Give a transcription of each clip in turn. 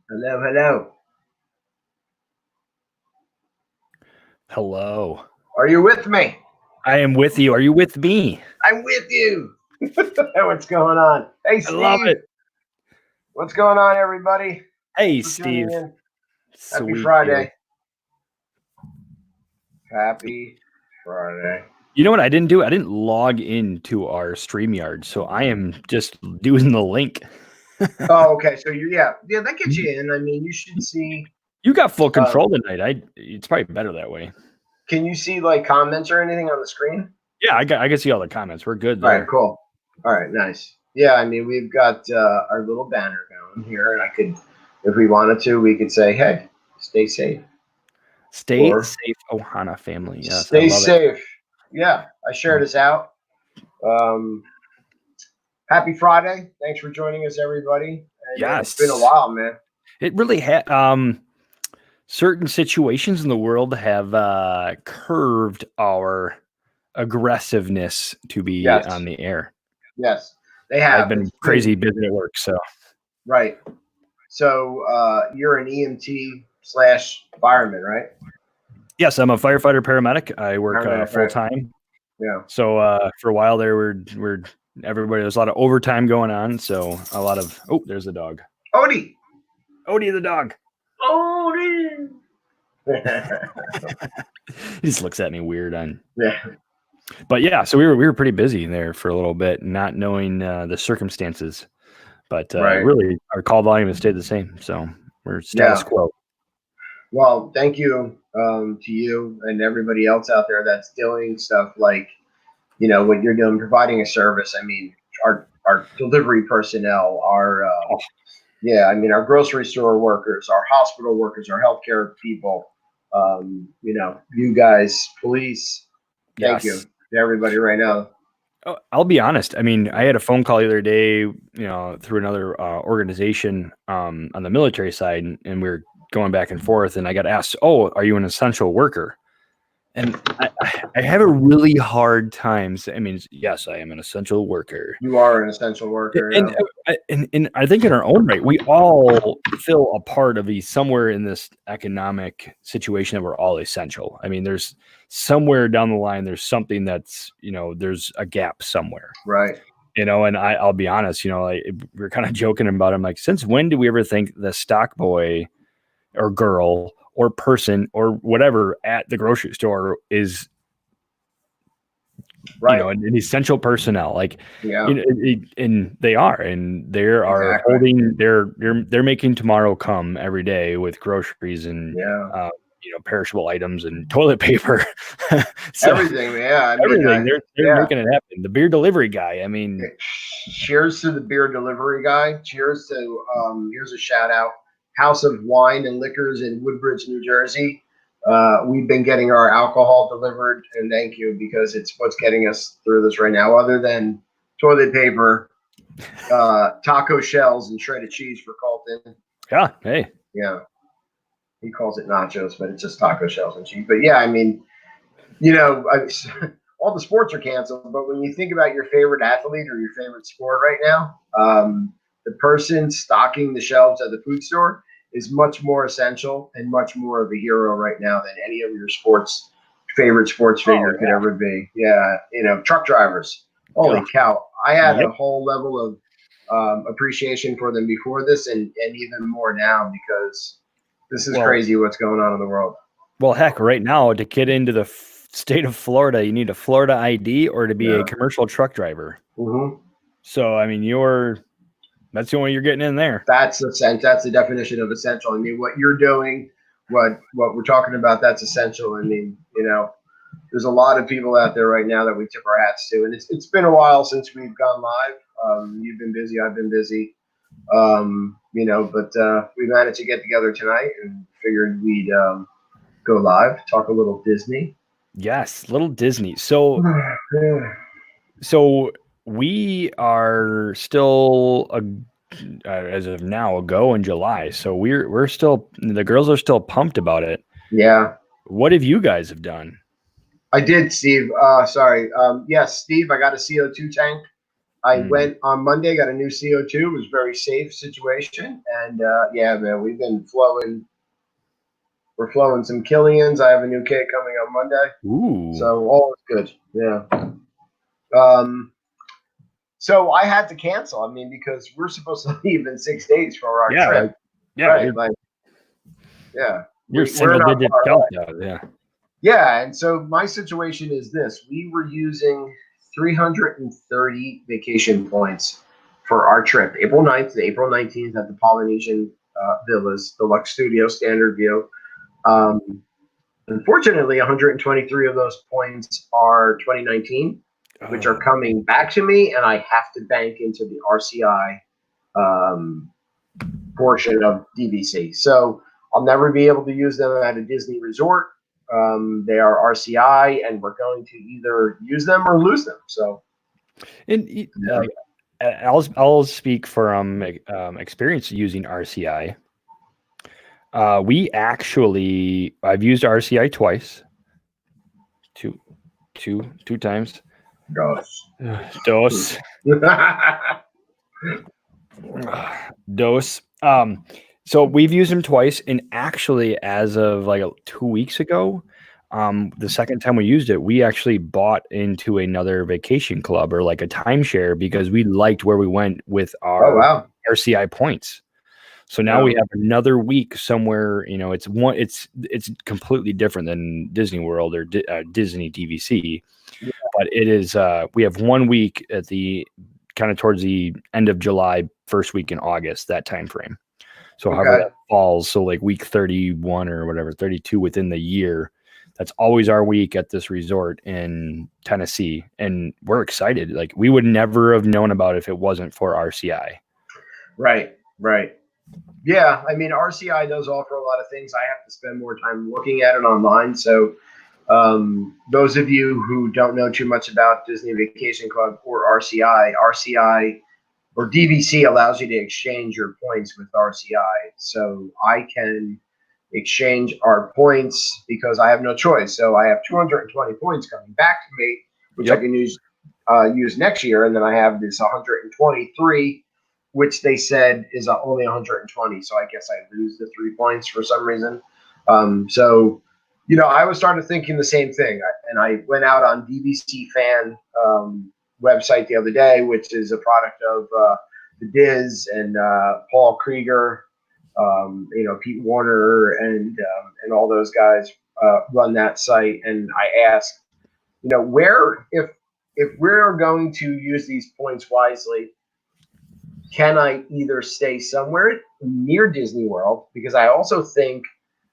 Hello, hello. Hello. Are you with me? I am with you. Are you with me? I'm with you. What's going on? Hey, I love Steve. it. What's going on, everybody? Thanks Hey, for tuning Steve. in. Happy Sweet deal. Friday. Happy Friday. You know what I didn't do? I didn't log into our StreamYard, so I am just doing the link. Oh, okay. So yeah, that gets you in. I mean, you should see. You got full Um, control tonight. It's probably better that way. can you see like comments or anything on the screen? Yeah, I can see all the comments. We're good All right, there. cool. All right, nice. Yeah, I mean, we've got our little banner going here, and I could, if we wanted to, we could say, "Hey, stay safe," Stay or safe, Ohana family. Yes, I "Stay love it. safe." Yeah, I shared this out. Um, Happy Friday! Thanks for joining us, everybody. And it's been a Yes. while, man. It really had certain situations in the world have curved our aggressiveness to be Yes, on the air. yes, they I've have. been It's been crazy busy at work, so right. So you're an EMT slash fireman, right? yes, I'm a firefighter paramedic. I work Paramedic, full right? time. Yeah. So for a while there, we're everybody. There's a lot of overtime going on. So a lot of there's the dog. Odie. Odie the dog. Odie. He just looks at me weird on. Yeah. But yeah, so we were pretty busy there for a little bit, not knowing the circumstances. But Right. really, our call volume has stayed the same. So we're status Yeah. quo. Well, thank you to you and everybody else out there that's doing stuff like what you're doing, providing a service. I mean, our delivery personnel, our Oh, yeah, I mean, our grocery store workers, our hospital workers, our healthcare people. You guys, police. Thank you yes. to everybody right now. Oh, I'll be honest. I mean, I had a phone call the other day, through another organization on the military side, and we were going back and forth. And I got asked, "Oh, are you an essential worker?" And I have a really hard time. I mean, yes, I am an essential worker. You are an essential worker. And, and I think in our own right, we all feel a part of the somewhere in this economic situation that we're all essential. I mean, there's somewhere down the line, there's something that's, there's a gap somewhere, Right. and I'll be honest, we're kind of joking about it. I'm like, since when do we ever think the stock boy or girl or person or whatever at the grocery store is Right. an essential personnel, like, Yeah. and they are, and they are Exactly. holding, they're making tomorrow come every day with groceries and, Yeah. perishable items and toilet paper. So Everything. Yeah. I mean, everything, they're yeah. making it happen. The beer delivery guy, I mean, Cheers to the beer delivery guy. Cheers to here's a shout out, House of Wine and Liquors in Woodbridge, New Jersey. We've been getting our alcohol delivered, and thank you, because it's what's getting us through this right now. Other than toilet paper, taco shells, and shredded cheese for Colton. yeah, hey, Yeah, he calls it nachos, but it's just taco shells and cheese. But yeah, I mean, you know, I, all the sports are canceled, but when you think about your favorite athlete or your favorite sport right now, the person stocking the shelves at the food store is much more essential and much more of a hero right now than any of your favorite sports oh figure could ever be. Yeah, truck drivers. Holy yeah, cow! I had yep. a whole level of appreciation for them before this, and even more now, because this is Well, crazy what's going on in the world. well, heck, right now to get into the state of Florida, you need a Florida ID or to be a Yeah. commercial truck driver. Mm-hmm. So I mean, that's the only way you're getting in there. That's the sense. That's the definition of essential. I mean, what you're doing, what we're talking about, that's essential. I mean, there's a lot of people out there right now that we tip our hats to, and it's been a while since we've gone live. You've been busy, I've been busy, but we managed to get together tonight and figured we'd go live, talk a little Disney. Yes, little Disney. So Yeah. so we are still as of now a go in July. So we're still, the girls are still pumped about it. Yeah, What have you guys have done? I did, Steve. Sorry. Yes, Steve, I got a CO2 tank. I went on Monday, got a new CO2. It was a very safe situation. And yeah, man, we've been flowing. We're flowing some Killians. I have a new kit coming on Monday. Ooh. So all is good. Yeah. So I had to cancel. I mean, because we're supposed to leave in 6 days for our trip. Right. Like, yeah. You're single digit delta. Yeah. Yeah. And so my situation is this. We were using 330 vacation points for our trip, April 9th to April 19th at the Polynesian Villas, Deluxe Studio, Standard View. Unfortunately, 123 of those points are 2019, which are coming back to me, and I have to bank into the RCI portion of DVC. So I'll never be able to use them at a Disney resort. They are RCI, and we're going to either use them or lose them. So, and I'll speak from experience using RCI. I've used RCI twice, two times. Dos. So we've used them twice, and actually, as of like 2 weeks ago, the second time we used it, we actually bought into another vacation club or like a timeshare because we liked where we went with our RCI points. So now we have another week somewhere. It's completely different than Disney World or Disney DVC, but it is. We have 1 week at the kind of towards the end of July, first week in August, that time frame. So however that falls, so like week 31 or whatever, 32 within the year, that's always our week at this resort in Tennessee. And we're excited. Like we would never have known about it if it wasn't for RCI. Right. Yeah. I mean, RCI does offer a lot of things. I have to spend more time looking at it online. So those of you who don't know too much about Disney Vacation Club or RCI or DVC allows you to exchange your points with RCI. So I can exchange our points because I have no choice. So I have 220 points coming back to me, which I can use next year. And then I have this 123, which they said is only 120. So I guess I lose the 3 points for some reason. So, I was starting thinking the same thing. And I went out on DVC Fan website the other day, which is a product of the Diz and Paul Krieger, Pete Warner and all those guys run that site. And I asked, where if we're going to use these points wisely, can I either stay somewhere near Disney World? Because I also think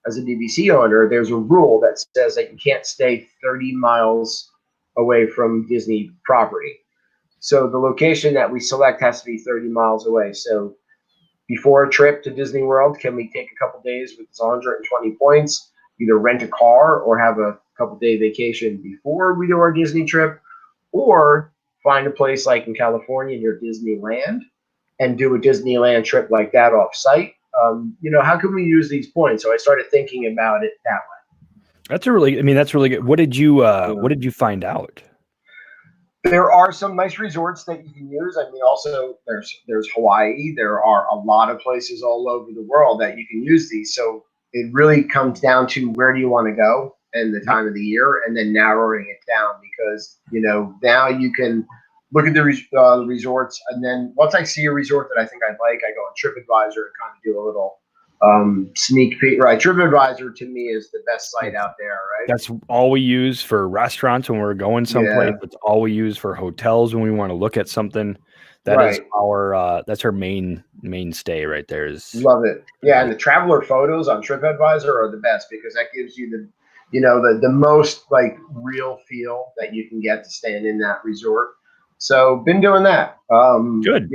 as a DVC owner, there's a rule that says that you can't stay 30 miles away from Disney property. So the location that we select has to be 30 miles away. So before a trip to Disney World, can we take a couple days with 120 points, either rent a car or have a couple day vacation before we do our Disney trip, or find a place like in California near Disneyland and do a Disneyland trip like that off site? How can we use these points? So I started thinking about it that way. That's really good. What did you find out? There are some nice resorts that you can use. I mean, also there's Hawaii. There are a lot of places all over the world that you can use these. So it really comes down to where do you want to go and the time of the year, and then narrowing it down because now you can look at the resorts, and then once I see a resort that I think I'd like, I go on TripAdvisor and kind of do a little sneak peek. Right, TripAdvisor to me is the best site out there. Right, that's all we use for restaurants when we're going someplace. Yeah. It's all we use for hotels when we want to look at something. Is our mainstay right there. Love it. Yeah, and the traveler photos on TripAdvisor are the best because that gives you the most like real feel that you can get to staying in that resort. So been doing that. Good.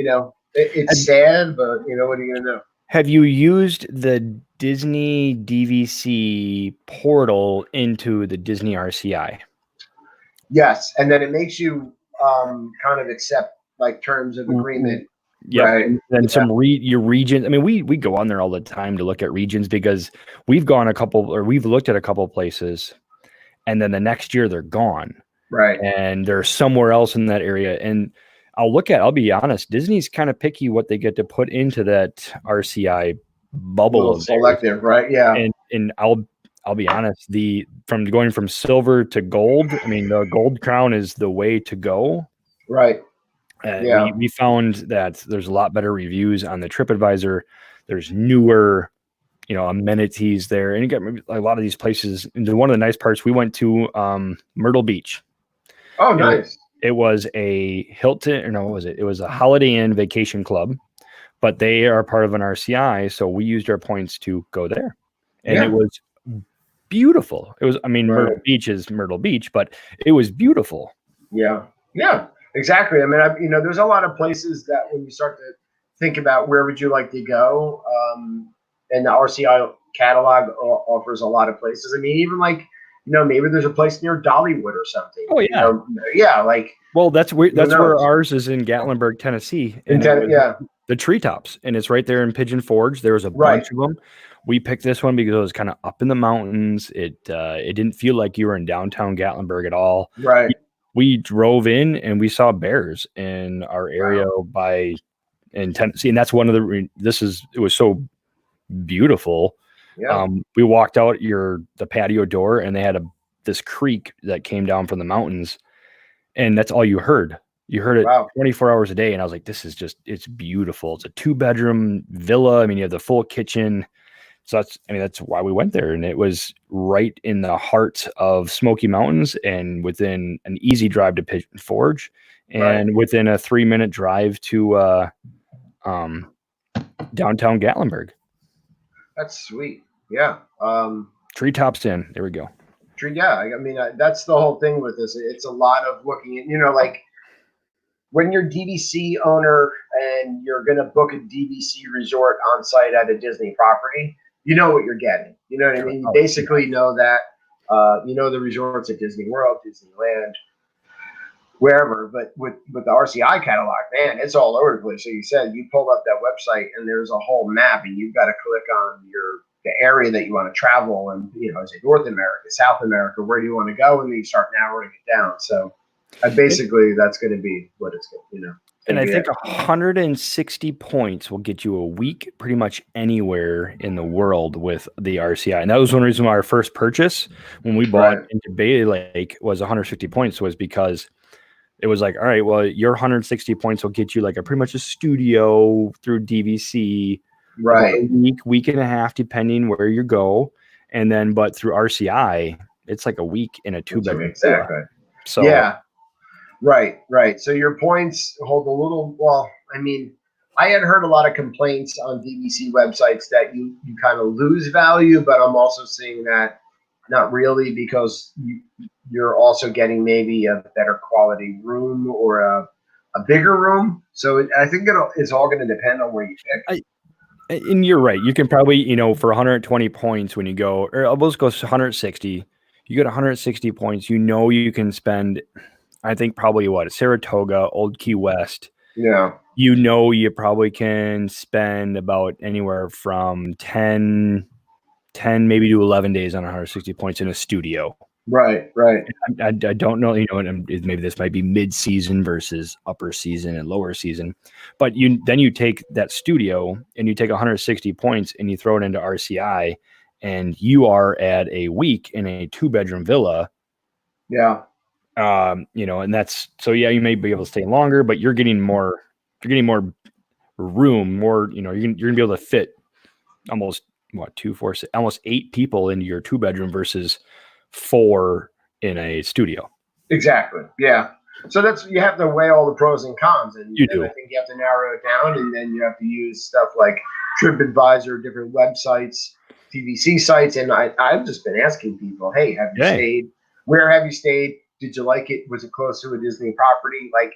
It's sad, but what are you gonna do? Have you used the Disney DVC portal into the Disney RCI? Yes, and then it makes you kind of accept like terms of agreement. Yeah, right? And your region. I mean, we go on there all the time to look at regions because we've looked at a couple places, and then the next year they're gone. Right. And they're somewhere else in that area. And I'll be honest, Disney's kind of picky what they get to put into that RCI bubble Little of theirs. selective, right? Yeah. And I'll be honest, from going from silver to gold, I mean, the gold crown is the way to go. Right. Yeah. We found that there's a lot better reviews on the TripAdvisor. There's newer, amenities there, and you got maybe a lot of these places. And one of the nice parts, we went to Myrtle Beach. Oh, nice. It was a Hilton, or no, what was it? It was a Holiday Inn Vacation Club, but they are part of an RCI, so we used our points to go there, and it was beautiful. It was, I mean, Right. Myrtle Beach is Myrtle Beach, but it was beautiful. Yeah. Yeah. Exactly. I mean, there's a lot of places that when you start to think about where would you like to go, and the RCI catalog offers a lot of places. I mean, even like, maybe there's a place near Dollywood or something. Oh yeah, yeah. Like, well, that's where knows? ours is, in Gatlinburg, Tennessee, and yeah, the treetops, and it's right there in Pigeon Forge. There was a Right. bunch of them. We picked this one because it was kind of up in the mountains. It didn't feel like you were in downtown Gatlinburg at all. right. We drove in and we saw bears in our area in Tennessee, and that's one of the. It was so beautiful. Yeah. We walked out the patio door, and they had this creek that came down from the mountains, and that's all you heard. You heard it 24 hours a day, and I was like, it's beautiful. It's a 2-bedroom villa. I mean, you have the full kitchen. So that's why we went there, and it was right in the heart of Smoky Mountains, and within an easy drive to Pigeon Forge, and within a 3-minute drive to downtown Gatlinburg. That's sweet. Yeah. Treetops Inn. There we go. Yeah. I mean, that's the whole thing with this. It's a lot of looking at, like when you're DVC owner and you're going to book a DVC resort on site at a Disney property, you know what you're getting. You know what I mean? You basically know that, the resorts at Disney World, Disneyland, wherever. But with the RCI catalog, man, it's all over the place. So you said you pull up that website and there's a whole map, and you've got to click on the area that you want to travel, and is it North America, South America, where do you want to go, and then you start narrowing it down. So basically that's going to be what it's going to, And I think 160 points will get you a week pretty much anywhere in the world with the RCI. And that was one reason why our first purchase when we bought into Bailey Lake was 150 points, was because it was like, all right, well, your 160 points will get you like pretty much a studio through DVC, a week and a half, depending where you go. And then, but through RCI, it's like a week in a 2-bedroom. Exactly. So yeah. Right. So your points hold a little. Well, I mean, I had heard a lot of complaints on DVC websites that you kind of lose value, but I'm also seeing that not really, because you're also getting maybe a better quality room or a bigger room. So I think it's all going to depend on where you pick. And you're right. You can probably, for 120 points when you go, or let's go 160. You get 160 points. You can spend, I think, probably Saratoga, Old Key West. Yeah. You probably can spend about anywhere from 10 maybe to 11 days on 160 points in a studio. Right. I don't know, and maybe this might be mid-season versus upper season and lower season, but then you take that studio and you take 160 points and you throw it into RCI, and you are at a week in a 2-bedroom villa. Yeah. And that's, so yeah, you may be able to stay longer, but you're getting more room, more, you're gonna be able to fit almost 2, 4, 6, almost 8 people into your 2-bedroom versus 4 in a studio. Exactly. Yeah. So you have to weigh all the pros and cons, and you do. I think you have to narrow it down, and then you have to use stuff like TripAdvisor, different websites, TVC sites, and I've just been asking people, hey, have you stayed? Where have you stayed? Did you like it? Was it close to a Disney property? Like,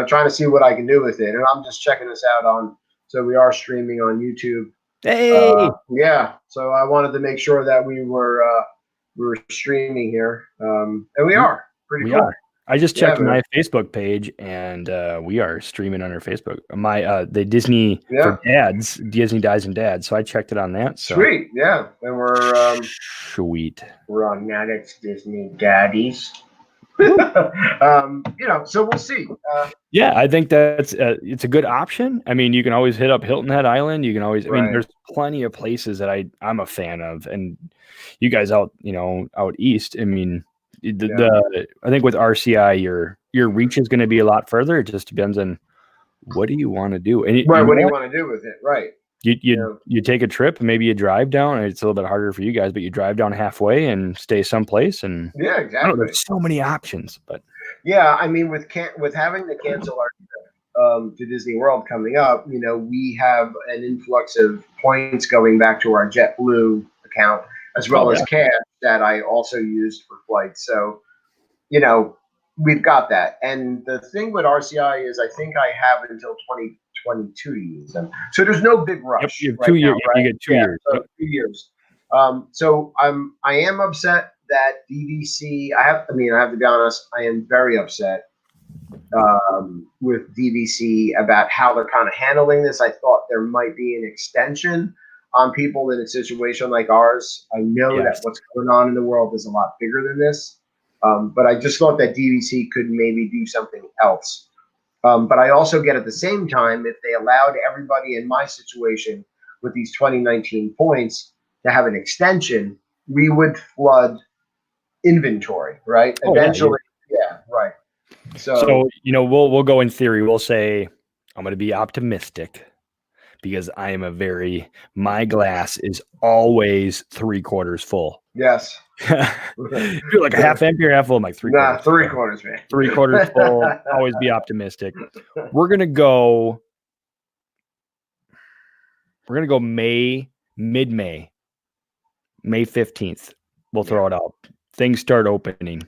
trying to see what I can do with it. And I'm just checking this out so we are streaming on YouTube. Hey. Yeah. So I wanted to make sure that we were streaming here. And we are pretty cool. I just checked my Facebook page, and we are streaming on our Facebook. The Disney for Dads, Disney Dies and Dads. So I checked it on that. So. Sweet, yeah. And we're sweet. We're on Maddox Disney Daddies. So we'll see. Yeah, I think that's it's a good option. I mean, you can always hit up Hilton Head Island. You can always, I mean, Right. there's plenty of places that I'm a fan of, and you guys out, out east. I mean, I think with RCI, your reach is going to be a lot further. It just depends on what do you want to do, and Right. What do you want to do with it? Right. you take a trip, and maybe you drive down. And it's a little bit harder for you guys, but you drive down halfway and stay someplace. And Yeah, I don't know, exactly. there's so many options, but Yeah, I mean, with having to cancel our to Disney World coming up, we have an influx of points going back to our JetBlue account as well as cash that I also used for flights. So, we've got that. And the thing with RCI is I think I have until 2022 to use them. So there's no big rush. you have right 2 years. now, right? You get 2 years. So 2 years. So I am upset that DVC. I have to be honest. I am very upset with DVC about how they're kind of handling this. I thought there might be an extension on people in a situation like ours. I know that what's going on in the world is a lot bigger than this, but I just thought that DVC could maybe do something else. But I also get at the same time, if they allowed everybody in my situation with these 2019 points to have an extension, we would flood inventory, right? Eventually, right. So we'll go in theory. We'll say I'm going to be optimistic because I am my glass is always 3/4 full. Yes. You're like a half empty or half full. I'm like 3/4. Nah, 3/4, man. 3/4 full. Always be optimistic. We're gonna go mid-May, May 15th. We'll throw it out. Things start opening.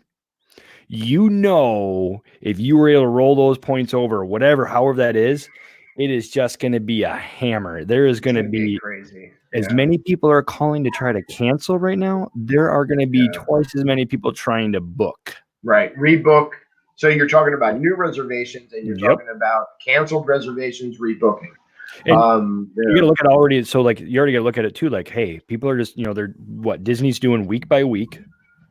If you were able to roll those points over, however that is, it is just going to be a hammer. There is going to be crazy. As many people are calling to try to cancel right now, there are going to be twice as many people trying to book. Right. Rebook. So you're talking about new reservations and you're talking about canceled reservations, rebooking. And you got to look at already. So you already got to look at it too. Like, hey, people are just, Disney's doing week by week.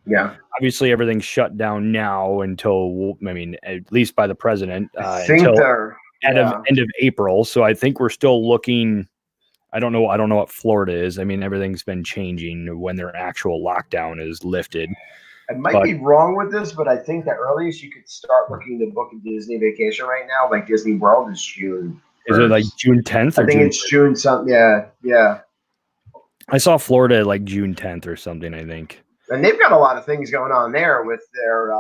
Yeah. Obviously, everything's shut down now until, at least by the president, until end of April. So I think we're still looking. I don't know what Florida is. I mean, everything's been changing when their actual lockdown is lifted. I might be wrong with this, but I think the earliest you could start looking to book a Disney vacation right now, like Disney World, is June 1st. Is it like June 10th? I think it's June something. Yeah. I saw Florida like June 10th or something, I think. And they've got a lot of things going on there with their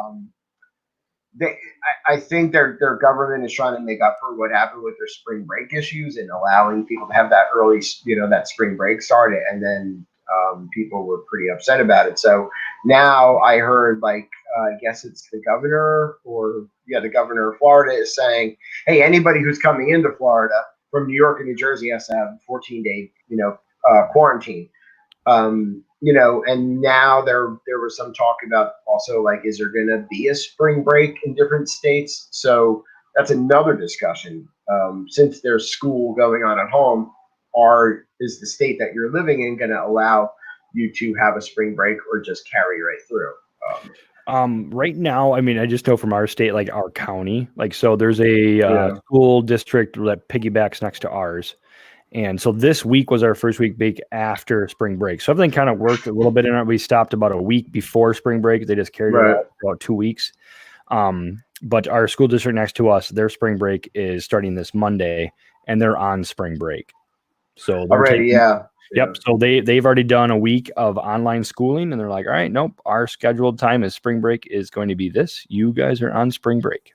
I think their government is trying to make up for what happened with their spring break issues and allowing people to have that early, that spring break start, and then people were pretty upset about it. So now I heard, I guess it's the governor the governor of Florida is saying, hey, anybody who's coming into Florida from New York and New Jersey has to have a 14-day, quarantine. And now there was some talk about also, is there going to be a spring break in different states? So that's another discussion. Since there's school going on at home, is the state that you're living in going to allow you to have a spring break or just carry right through? Right now, I just know from our state, our county, so there's a school district that piggybacks next to ours. And so this week was our first week back after spring break. So everything kind of worked a little bit in it. We stopped about a week before spring break. They just carried it out for about 2 weeks. But our school district next to us, their spring break is starting this Monday, and they're on spring break. So they're Yep. So they've already done a week of online schooling, and they're like, all right, nope, our scheduled time is spring break is going to be this. You guys are on spring break.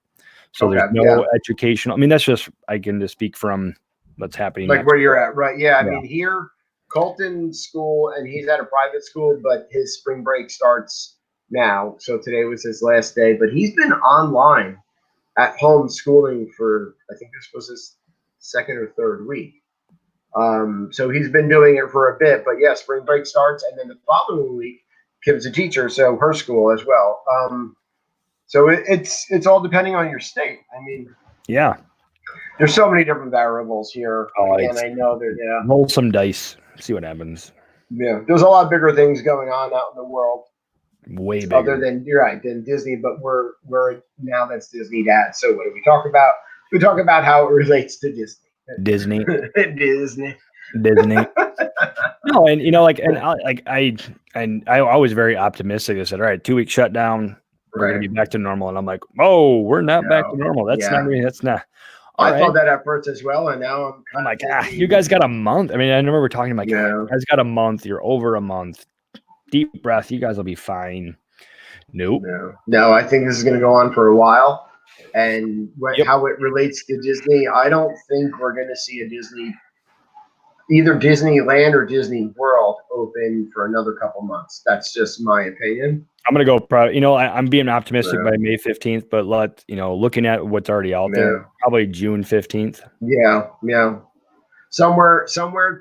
So there's no educational. That's just, I can just speak from what's happening. Where you're at, right? Yeah. I mean, here, Colton's school, and he's at a private school, but his spring break starts now. So today was his last day, but he's been online at home schooling for, I think this was his second or third week. So he's been doing it for a bit, but spring break starts, and then the following week, Kim's a teacher, so her school as well. So it's all depending on your state. There's so many different variables here, and I know that roll some dice, see what happens. Yeah, there's a lot bigger things going on out in the world. way other bigger. than you're right than Disney. But we're now that's Disney Dad. So what do we talk about? We talk about how it relates to Disney. Disney, Disney. Disney. No, and like, and I was very optimistic. I said, all right, 2 week shutdown, we're gonna Right. be back to normal. And I'm like, oh, we're not back to No. normal. That's not Yeah. me. That's not. All I right. thought that at first as well, and now I'm I'm kind of like, you thinking, guys got a month. I mean, I remember talking like, yeah, you guys got a month. You're over a month. Deep breath. You guys will be fine. Nope. no. I think this is going to go on for a while, and Yep. how it relates to Disney, I don't think we're going to see either Disneyland or Disney World open for another couple months. That's just my opinion. I'm gonna go. I'm being optimistic Yeah. by May 15th, but looking at what's already out there, probably June 15th. Yeah. Somewhere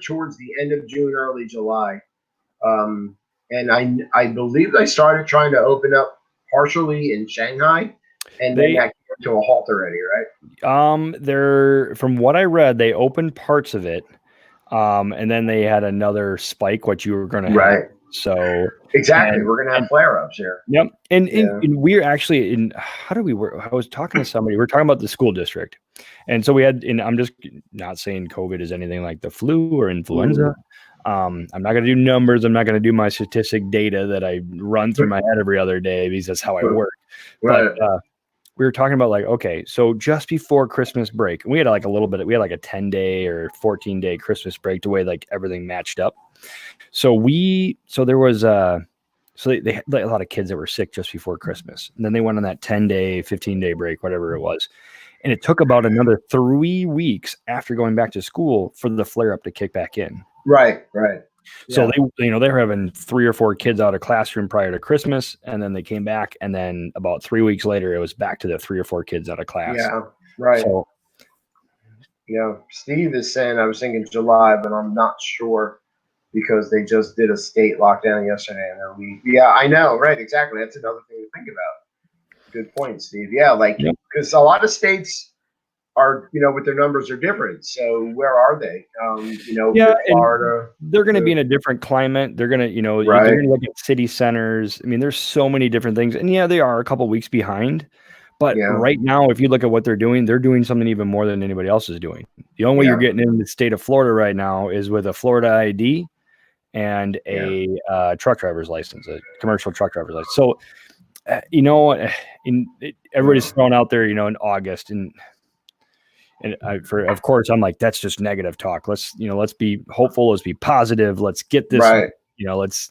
towards the end of June, early July. And I believe they started trying to open up partially in Shanghai, and then that came to a halt already, right? They're, from what I read, they opened parts of it, and then they had another spike, what you were going to have. Right. So exactly, we're going to have flare-ups here. Yep. And we're actually in, how do we work? I was talking to somebody, we're talking about the school district. And so we had, and I'm just not saying COVID is anything like the flu or influenza. I'm not going to do numbers. I'm not going to do my statistic data that I run through my head every other day because that's how I work. Right. But we were talking about okay, so just before Christmas break, we had we had a 10-day or 14-day Christmas break the way everything matched up. So there was so they had a lot of kids that were sick just before Christmas. And then they went on that 10-day, 15-day break, whatever it was. And it took about another 3 weeks after going back to school for the flare up to kick back in. Right. So they were having 3 or 4 kids out of classroom prior to Christmas, and then they came back, and then about 3 weeks later, it was back to the 3 or 4 kids out of class. Yeah, right. So, Steve is saying, I was thinking July, but I'm not sure because they just did a state lockdown yesterday and their week. Yeah, I know, right? Exactly. That's another thing to think about. Good point, Steve. Yeah, because a lot of states are, with their numbers are different. So where are they? Florida. They're going to be in a different climate. They're going to, they're going to look at city centers. I mean, there's so many different things. And they are a couple weeks behind. But right now, if you look at what they're doing something even more than anybody else is doing. The only way you're getting in the state of Florida right now is with a Florida ID and a truck driver's license, a commercial truck driver's license. So, everybody's thrown out there, in August, and of course, I'm like, that's just negative talk. Let's be hopeful. Let's be positive. Let's get this. Right. Let's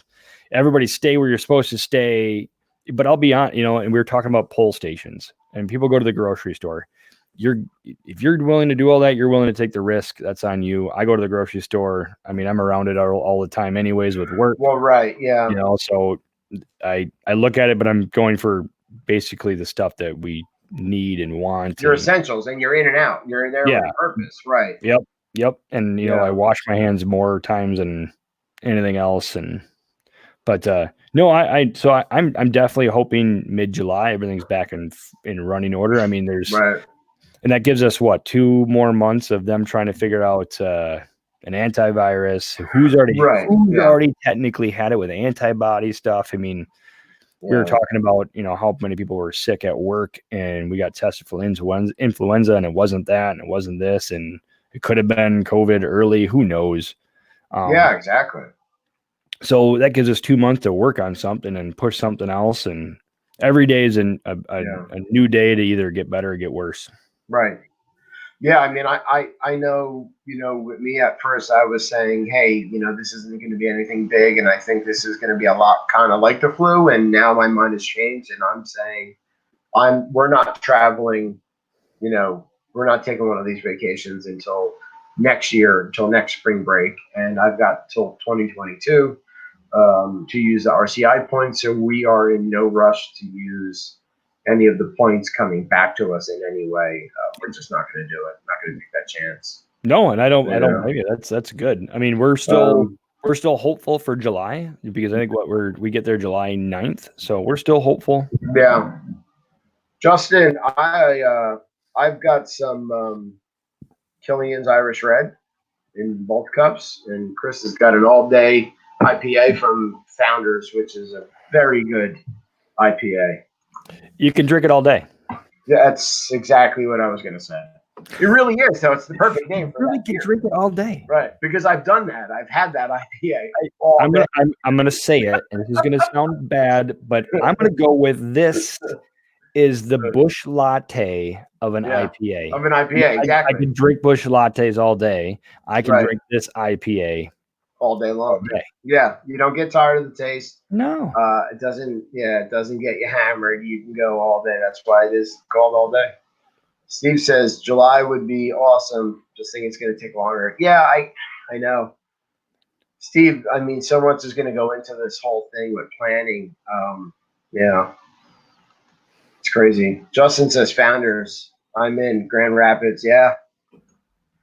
everybody stay where you're supposed to stay. But I'll be honest, and we were talking about pull stations, and people go to the grocery store. If you're willing to do all that, you're willing to take the risk. That's on you. I go to the grocery store. I mean, I'm around it all the time anyways with work. Well, right. Yeah. So I look at it, but I'm going for basically the stuff that we need and want. Your essentials, and you're in and out. You're there with purpose. Right. Yep. And, I wash my hands more times than anything else. But no, I'm definitely hoping mid-July, everything's back in running order. I mean, and that gives us 2 more months of them trying to figure out an antivirus, who's already technically had it with antibody stuff. I mean, we were talking about, how many people were sick at work, and we got tested for influenza, and it wasn't that, and it wasn't this, and it could have been COVID early. Who knows? Exactly. So that gives us 2 months to work on something and push something else. And every day is a new day to either get better or get worse. Right. Yeah. I mean, I know, with me at first, I was saying, hey, this isn't going to be anything big. And I think this is going to be a lot kind of like the flu. And now my mind has changed. And I'm saying we're not traveling, we're not taking one of these vacations until next year, until next spring break. And I've got till 2022 to use the RCI points. So we are in no rush to use any of the points coming back to us in any way. We're just not going to do it. Not going to take that chance. No, and I don't blame you. That's good. I mean, we're still hopeful for July, because I think we get there July 9th. So we're still hopeful. Yeah. Justin, I've got some Killian's Irish Red in both cups, and Chris has got an all day IPA from Founders, which is a very good IPA. You can drink it all day. Yeah, that's exactly what I was going to say. It really is. So it's the perfect name for Really that can beer. drink it all day. Right, because I've done that. I've had that IPA. I'm gonna say it, and this is gonna sound bad, but I'm gonna go with this is the Bush Latte of an IPA. Of an IPA, exactly. I can drink Bush Lattes all day. I can Right. drink this IPA all day long. all day. Yeah, you don't get tired of the taste. No. It doesn't get you hammered. You can go all day. That's why it is called all day. Steve says July would be awesome. Just think it's going to take longer. Yeah, I know. Steve, I mean, so much is going to go into this whole thing with planning. Yeah, it's crazy. Justin says Founders. I'm in Grand Rapids. Yeah,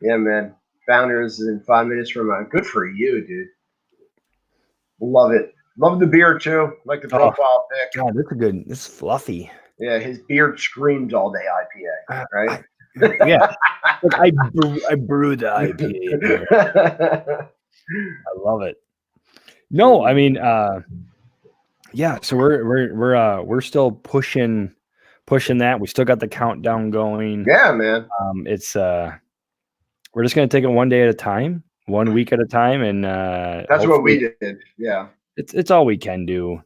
man. Founders is in 5 minutes from mine. Good for you, dude. Love it. Love the beer too. Like the profile pic. God, that's a good. It's fluffy. Yeah, his beard screams all day IPA, right? Yeah, I brew the IPA. I love it. No, I mean, yeah. So we're still pushing that. We still got the countdown going. Yeah, man. It's we're just gonna take it one day at a time, 1 week at a time, and that's what we did. Yeah, it's all we can do.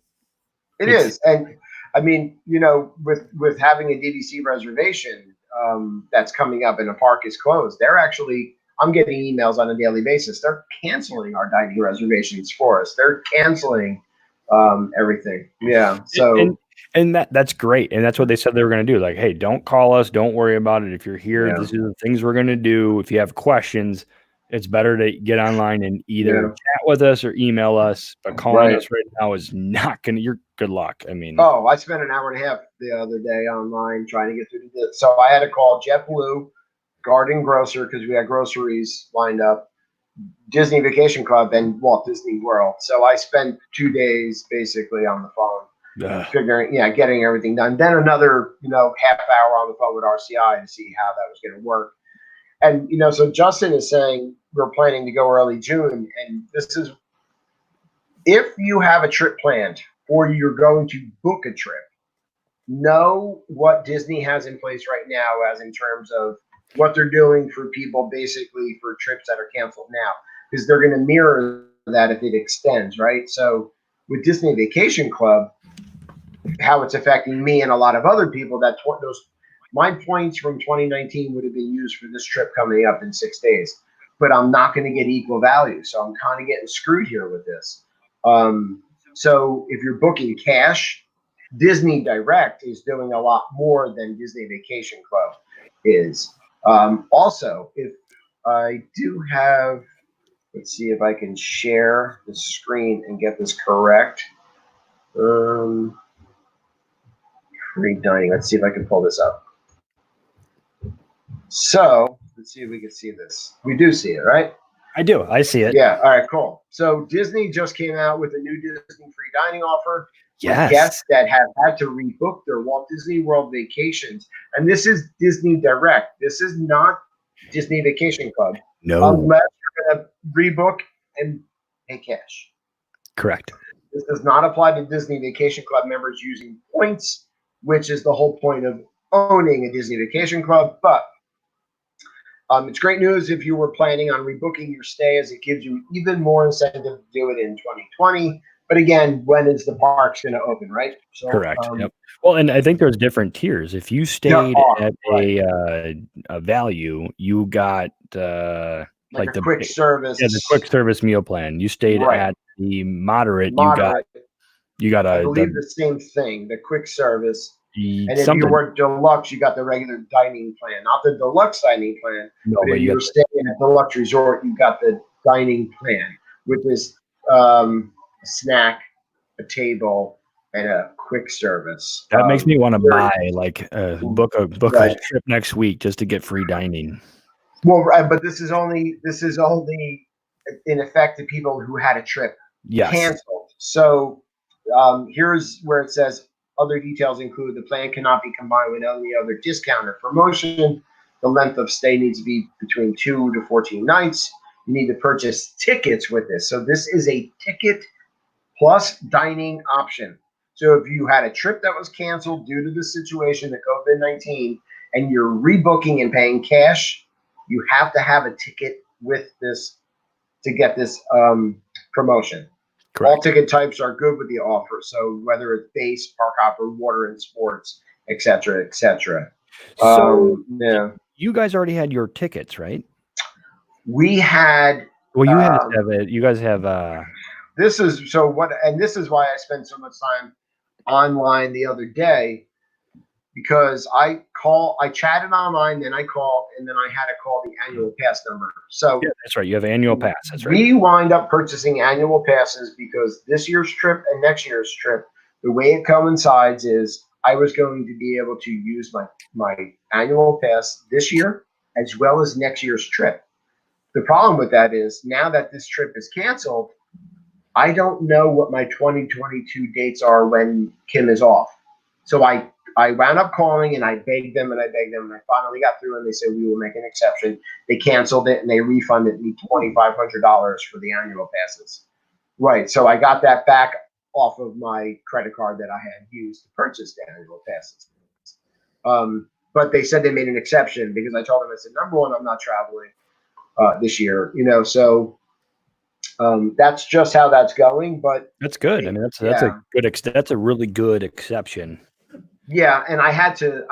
It is, and I mean, with having a DVC reservation that's coming up and the park is closed, I'm getting emails on a daily basis. They're canceling our dining reservations for us. They're canceling everything. Yeah. So and that's great. And that's what they said they were going to do. Like, hey, don't call us. Don't worry about it. If you're here, this is the things we're going to do. If you have questions, it's better to get online and either chat with us or email us. But calling us right now is not going to, you're good luck. I mean, I spent an hour and a half the other day online trying to get through this. So I had to call JetBlue, Garden Grocer, because we had groceries lined up, Disney Vacation Club, and Walt Disney World. So I spent 2 days basically on the phone. Getting everything done. Then another, half hour on the phone with RCI to see how that was going to work. And, so Justin is saying we're planning to go early June. And this is, if you have a trip planned or you're going to book a trip, know what Disney has in place right now as in terms of what they're doing for people basically for trips that are canceled now. Because they're going to mirror that if it extends, right? So with Disney Vacation Club, how it's affecting me and a lot of other people, my points from 2019 would have been used for this trip coming up in 6 days, but I'm not going to get equal value. So I'm kind of getting screwed here with this. So if you're booking cash, Disney Direct is doing a lot more than Disney Vacation Club is. Also, if I do have, let's see if I can share the screen and get this correct. Free dining. Let's see if I can pull this up. So let's see if we can see this. We do see it, right? I do. I see it. Yeah. All right, cool. So Disney just came out with a new Disney free dining offer. Yes. Guests that have had to rebook their Walt Disney World vacations. And this is Disney Direct. This is not Disney Vacation Club. No. Unless you're going to rebook and pay cash. Correct. This does not apply to Disney Vacation Club members using points, which is the whole point of owning a Disney Vacation Club. But it's great news if you were planning on rebooking your stay, as it gives you even more incentive to do it in 2020. But again, when is the parks going to open, right? So, correct. Yep. Well, and I think there's different tiers. If you stayed at a value, you got like the quick service. Yeah, the quick service meal plan. You stayed at the moderate. You got I believe the same thing, the quick service. And if you were deluxe, you got the regular dining plan, not the deluxe dining plan. No, but if you were staying in a deluxe resort, you got the dining plan, which is a snack, a table, and a quick service. That makes me want to buy book a trip next week just to get free dining. Well, but this is only in effect to people who had a trip canceled. So here's where it says other details include the plan cannot be combined with any other discount or promotion. The length of stay needs to be between 2 to 14 nights. you need to purchase tickets with this. So this is a ticket plus dining option. So if you had a trip that was canceled due to the situation, the COVID-19, and you're rebooking and paying cash, you have to have a ticket with this to get this promotion. Correct. All ticket types are good with the offer. So whether it's base, park hopper, water and sports, et cetera, et cetera. So Yeah, you guys already had your tickets, right? we had. Well, you guys have it. You guys have. This is so what, and this is why I spent so much time online the other day, because I chatted online, then I called, and then I had to call the annual pass number. So Yeah, that's right. You have annual pass. That's right. we wind up purchasing annual passes because this year's trip and next year's trip, the way it coincides is I was going to be able to use my annual pass this year as well as next year's trip. The problem with that is now that this trip is canceled, I don't know what my 2022 dates are when Kim is off. So I wound up calling and I begged them and I begged them and I finally got through and they said we will make an exception. They canceled it and they refunded me $2,500 for the annual passes. Right. So I got that back off of my credit card that I had used to purchase the annual passes. But they said they made an exception because I told them, I said, number one, I'm not traveling this year, so that's just how that's going. But that's good. I mean, that's a good. That's a really good exception. Yeah, and I had to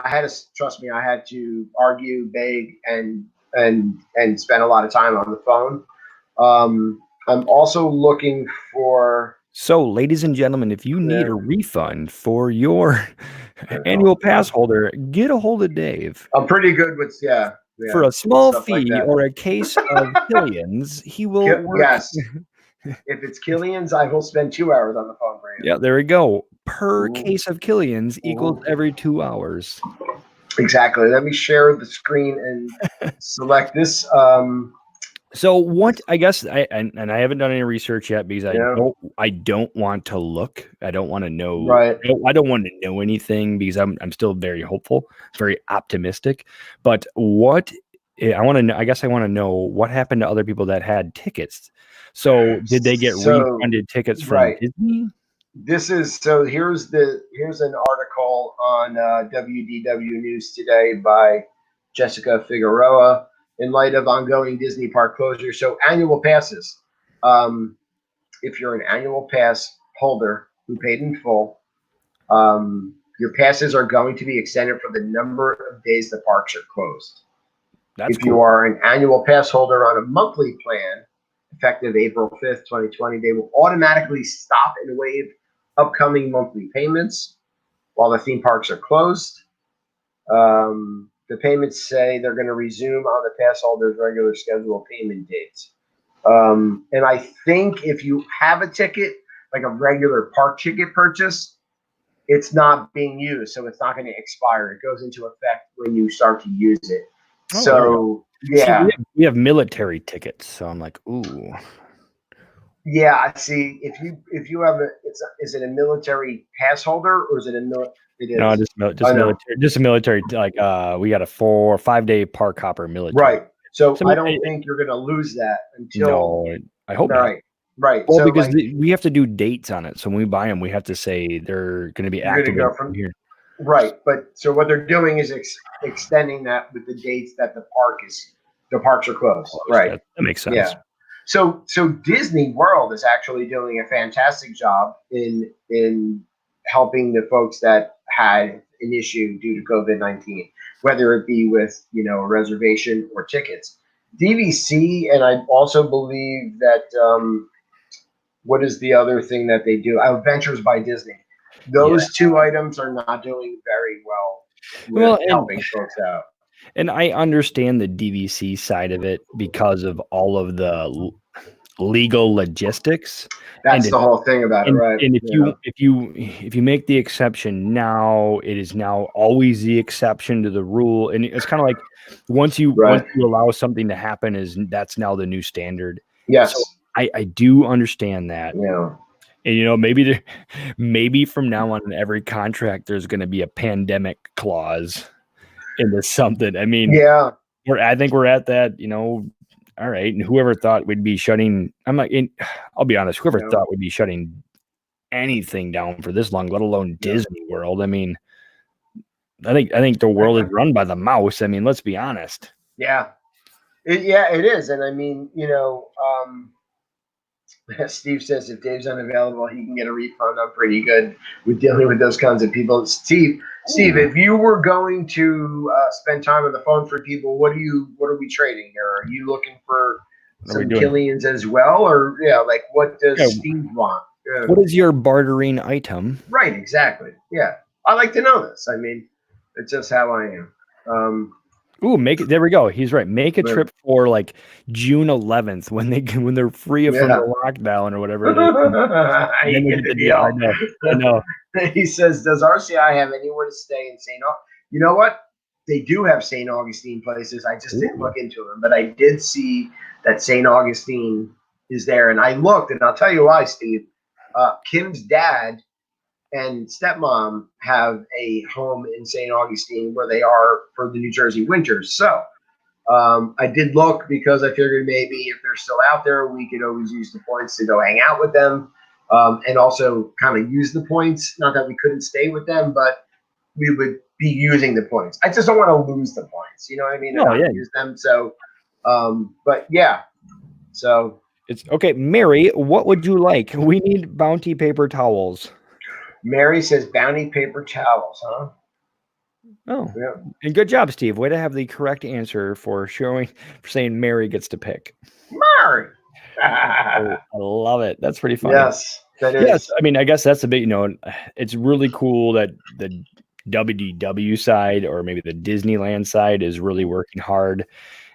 trust me. I had to argue, beg, and spend a lot of time on the phone. I'm also looking for. So, ladies and gentlemen, if you need a refund for your annual pass holder, get a hold of Dave. I'm pretty good with for a small fee or a case of Killian's, he will work. Yes. If it's Killian's, I will spend 2 hours on the phone for you. Yeah, there we go. Per case of Killian's equals every 2 hours. Exactly. Let me share the screen and select this. So what? I guess I haven't done any research yet because I don't want to look. I don't want to know. Right. I don't want to know anything because I'm still very hopeful, very optimistic. But what I want to know, I guess I want to know what happened to other people that had tickets. So did they get refunded tickets from Disney? This is here's an article on WDW News Today by Jessica Figueroa. In light of ongoing Disney park closure, so annual passes. If you're an annual pass holder who paid in full, your passes are going to be extended for the number of days the parks are closed. If you are an annual pass holder on a monthly plan, effective April 5th, 2020, they will automatically stop and waive upcoming monthly payments while the theme parks are closed. The payments say they're going to resume on the pass holder's regular scheduled payment dates. And I think if you have a ticket, like a regular park ticket purchase, it's not being used. So it's not going to expire. It goes into effect when you start to use it. See, we have military tickets. So I'm like, ooh. Yeah, I see. If you have is it a military pass holder or is it a military? It is. No, just military. Just a military. Like we got a 4 or 5 day park hopper military. Right. So I don't think you're going to lose that until. No, I hope not. Right. Well, so because we have to do dates on it. So when we buy them, we have to say they're going to be active from here. Right. But so what they're doing is extending that with the dates that the parks are closed. Right. That makes sense. Yeah. So Disney World is actually doing a fantastic job in helping the folks that had an issue due to COVID-19, whether it be with a reservation or tickets. DVC, and I also believe that what is the other thing that they do? Adventures by Disney. Those two items are not doing very well with helping folks out. And I understand the DVC side of it because of all of the legal logistics. That's the whole thing about it, right? And if you make the exception now, it is now always the exception to the rule. And it's kind of like once you allow something to happen, that's now the new standard. Yes. So I do understand that. Yeah. And maybe from now on in every contract there's going to be a pandemic clause into something. I mean, yeah. I think we're at that, all right. And whoever thought we'd be shutting, I'll be honest, whoever You know? thought we'd be shutting anything down for this long, let alone Yeah. Disney World. I mean, I think the world is run by the mouse. I mean, let's be honest. Yeah. It is. And I mean, Steve says if Dave's unavailable, he can get a refund. I'm pretty good with dealing with those kinds of people. Steve, if you were going to spend time on the phone for people, what are we trading here? Are you looking for What are we some doing? Killians as well, or like what does Yeah. Steve want? What is your bartering item? Right, exactly. Yeah, I like to know this. I mean, it's just how I am. Ooh, there we go. He's right. Make a But- trip for like June 11th when they're free from Yeah. the lockdown or whatever it is. Then You we get the deal. deal. I know. He says, "Does RCI have anywhere to stay in St. Augustine?" You know what? They do have St. Augustine places. I just didn't look into them, but I did see that St. Augustine is there, and I looked, and I'll tell you why, Steve. Kim's dad and stepmom have a home in St. Augustine where they are for the New Jersey winters. So I did look because I figured maybe if they're still out there, we could always use the points to go hang out with them, and also kind of use the points. Not that we couldn't stay with them, but we would be using the points. I just don't want to lose the points. You know what I mean? No, and not use them. So, but yeah. So it's okay. Mary, what would you like? We need bounty paper towels. Mary says bounty paper towels, huh? Oh, Yeah. and good job, Steve. Way to have the correct answer for saying Mary gets to pick. Mary. I love it. That's pretty funny. Yes, that is. Yes, I mean, I guess that's a bit. It's really cool that the WDW side or maybe the Disneyland side is really working hard,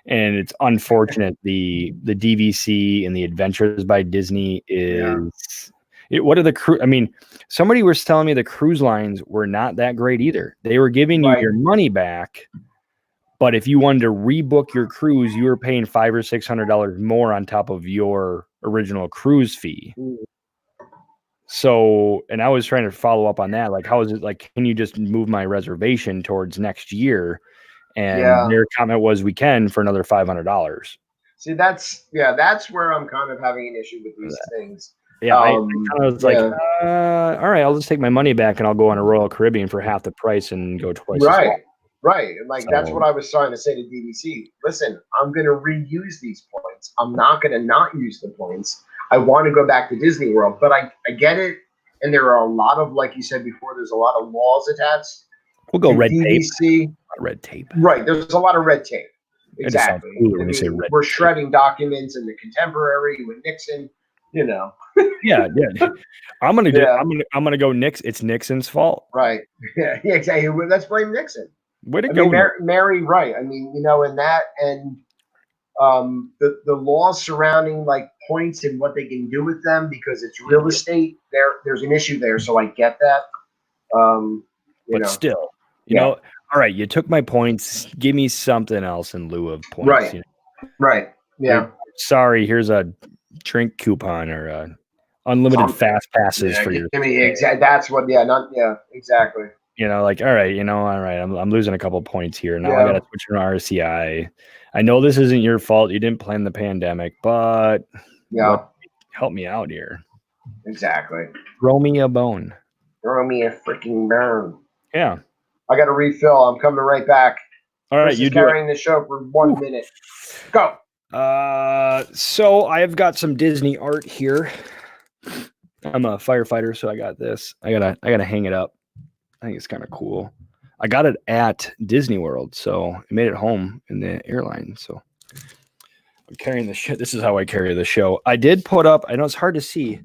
and it's unfortunate the DVC and the Adventures by Disney is. What are the I mean, somebody was telling me the cruise lines were not that great either. They were giving you your money back, but if you wanted to rebook your cruise, you were paying $500 or $600 more on top of your original cruise fee. So, and I was trying to follow up on that. Like, how is it? Like, can you just move my reservation towards next year? And their comment was, we can for another $500. See, that's where I'm kind of having an issue with these things. Yeah, I kind of was like, all right, I'll just take my money back and I'll go on a Royal Caribbean for half the price and go twice. Right. Like that's what I was trying to say to DVC. Listen, I'm going to reuse these points. I'm not going to not use the points. I want to go back to Disney World, but I get it. And there are a lot of, like you said before, there's a lot of laws attached. We'll go red DVC. tape. Red tape. Right. There's a lot of red tape. Exactly. When you say red we're shredding documents in the contemporary with Nixon. Yeah. I'm gonna go Nix. It's Nixon's fault. Right. Yeah, exactly. Let's blame Nixon. Way to go, Mary. Right. I mean, and that and the laws surrounding like points and what they can do with them because it's real estate. There's an issue there, so I get that. But still, you know, all right, you took my points. Give me something else in lieu of points. Right. Right. Yeah. Sorry, here's a drink coupon or unlimited fast passes for your. That's what. Exactly. Like, all right, I'm losing a couple points here. Now I got to switch to RCI. I know this isn't your fault. You didn't plan the pandemic, but help me out here. Exactly. Throw me a bone. Throw me a freaking bone. Yeah. I got to refill. I'm coming right back. All right, you carrying the show for 1 minute. Go. So I've got some Disney art here. I'm a firefighter, so I got this. I gotta hang it up. I think it's kind of cool. I got it at Disney World, so I made it home in the airline. So I'm carrying the shit. This is how I carry the show. I did put up. I know it's hard to see,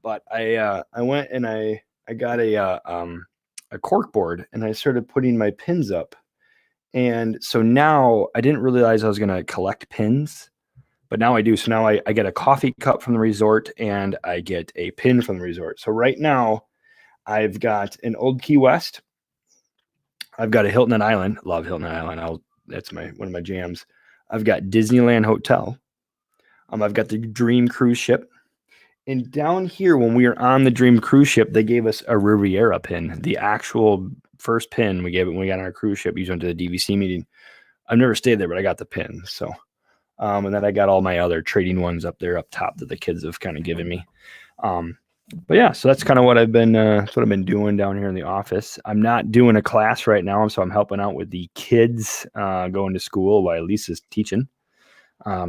but I went and I got a cork board and I started putting my pins up. And so now I didn't realize I was going to collect pins, but now I do. So now I get a coffee cup from the resort and I get a pin from the resort. So right now I've got an Old Key West. I've got a Hilton and Island. Love Hilton and Island. That's one of my jams. I've got Disneyland Hotel. I've got the Dream Cruise Ship. And down here, when we were on the Dream Cruise Ship, they gave us a Riviera pin, the actual first pin we gave it when we got on our cruise ship. We went to the DVC meeting. I've never stayed there, but I got the pin. So And then I got all my other trading ones up there up top that the kids have kind of given me. But yeah, so that's kind of what I've been doing down here in the office. I'm not doing a class right now, so I'm helping out with the kids going to school while Lisa's teaching.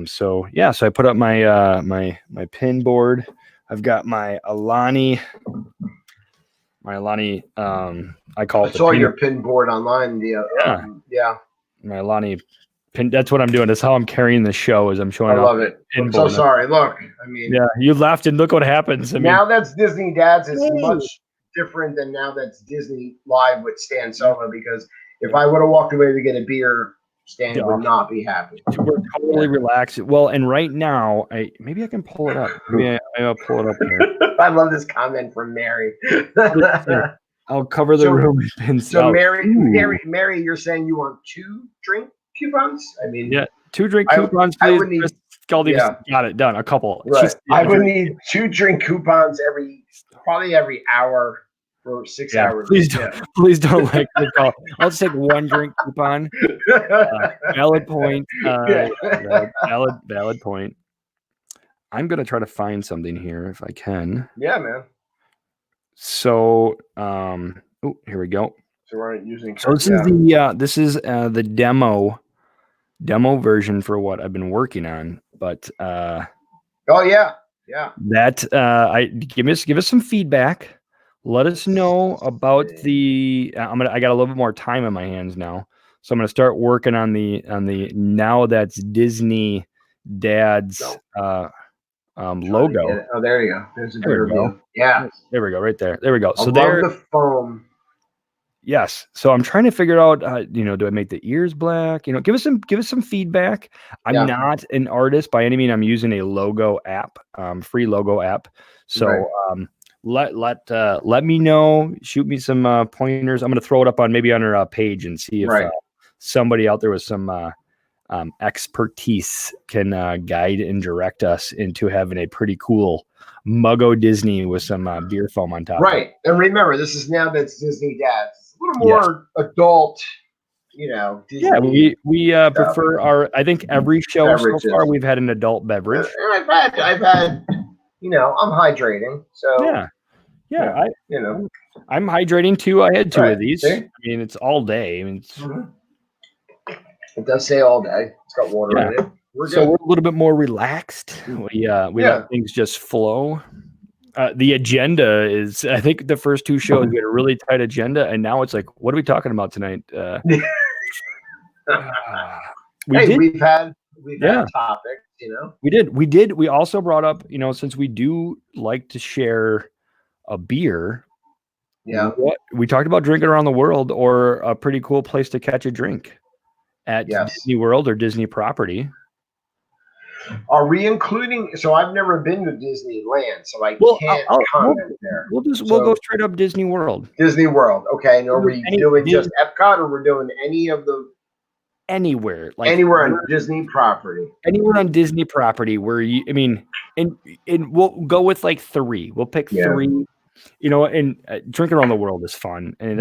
So I put up my my pin board. I've got my Alani. I call it I saw your pin board online. Yeah. My Alani pin. That's what I'm doing. That's how I'm carrying the show. Is I'm showing I off love it. pin I'm board. so sorry. Look, I mean, yeah, you laughed and look what happens. I mean, now that's Disney Dads is much different than now that's Disney Live with Stan Solo, because if I would have walked away to get a beer, Stan would not be happy. We're totally relaxed. Well, and right now, maybe I can pull it up. Maybe I'll pull it up here. I love this comment from Mary. I'll cover the room. So Mary, you're saying you want 2 drink coupons? I mean, yeah, 2 drink coupons, please. I would need, got it done. A couple. Right. I would need 2 drink coupons probably every hour for 6 hours. Please don't like the call. I'll just take 1 drink coupon. Valid point. Valid point. I'm gonna try to find something here if I can. Yeah, man. So, here we go. So we're using. So this is the demo version for what I've been working on. But oh yeah. That give us some feedback. Let us know about the. I got a little bit more time in my hands now, so I'm gonna start working on the now that's Disney Dad's logo. Oh, there you go. There's a better view. Yeah. There we go. Right there. There we go. So there. The foam. Yes. So I'm trying to figure out, do I make the ears black? Give us some feedback. I'm not an artist by any means. I'm using a logo app, free logo app. So let me know. Shoot me some pointers. I'm going to throw it up on our page and see if somebody out there with some expertise can guide and direct us into having a pretty cool Muggo Disney with some beer foam on top. Right. And remember, this is now that's Disney Dads. A little more adult, Disney. Yeah, we prefer I think every show beverages. So far we've had an adult beverage. And I've had, I'm hydrating. So I'm hydrating too. I had 2 of these. See? I mean, it's all day. I mean, it does say all day. It's got water in it. We're a little bit more relaxed. We let things just flow. The agenda is, I think the first 2 shows we had a really tight agenda, and now it's like, what are we talking about tonight? We've had topics, We did. We also brought up, since we do like to share a beer. Yeah. We talked about drinking around the world or a pretty cool place to catch a drink at Disney World or Disney property. Are we including? So I've never been to Disneyland, so I can't comment there. We'll go straight up Disney World. Disney World, okay. And are we doing just Epcot, or we're doing any of the anywhere on Disney property? Anywhere on Disney property where and we'll go with like 3. We'll pick 3. And drinking around the world is fun, and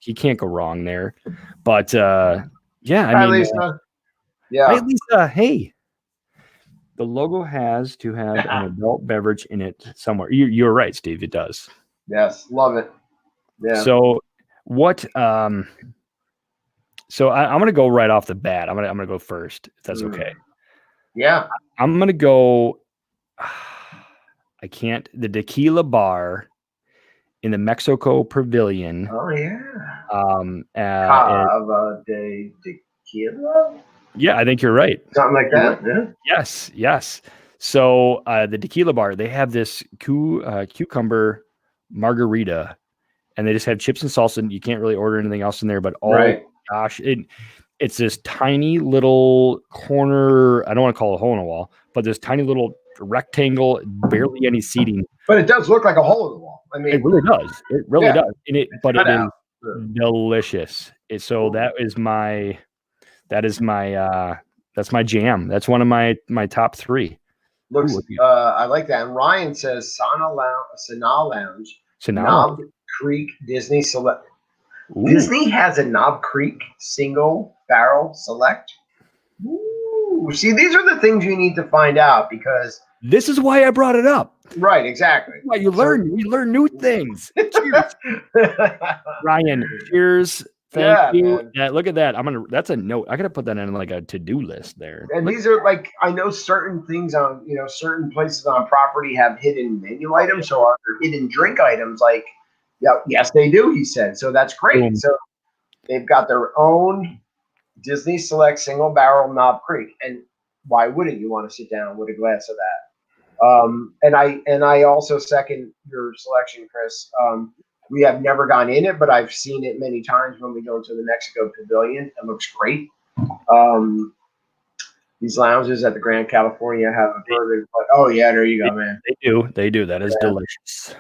you can't go wrong there. But Hi, Lisa. Hey, Lisa. Hey. The logo has to have an adult beverage in it somewhere. You're right, Steve. It does. Yes, love it. Yeah. So what? So I'm gonna go right off the bat. I'm gonna go first, if that's okay. Yeah. I'm gonna go. I can't. The tequila bar in the Mexico Pavilion. Oh yeah. Cava de Tequila. Yeah, I think you're right. Something like that. Yeah. Yes. So the tequila bar, they have this cucumber margarita, and they just have chips and salsa. And you can't really order anything else in there. But gosh, it's this tiny little corner. I don't want to call it a hole in a wall, but this tiny little rectangle, barely any seating. But it does look like a hole in the wall. I mean, it really does. It really does. And it is delicious. That's my jam. That's one of my top 3. I like that. And Ryan says Sanaa Lounge, Knob Creek Disney Select. Disney has a Knob Creek single barrel select. Ooh. Ooh, see, these are the things you need to find out because. This is why I brought it up. Right, exactly. Why you learn new things. Cheers. Ryan, cheers. Thank you. Yeah, look at that. That's a note. I gotta put that in like a to-do list there. And these are like, I know certain things on, certain places on property have hidden menu items. So are there hidden drink items? Like, yeah, yes, they do, he said. So that's great. Boom. So they've got their own Disney Select single barrel Knob Creek. And why wouldn't you want to sit down with a glass of that? And I also second your selection, Chris. We have never gone in it, but I've seen it many times when we go to the Mexico Pavilion. It looks great. These lounges at the Grand California have a perfect. Oh yeah, there you go, man. They do. That is delicious.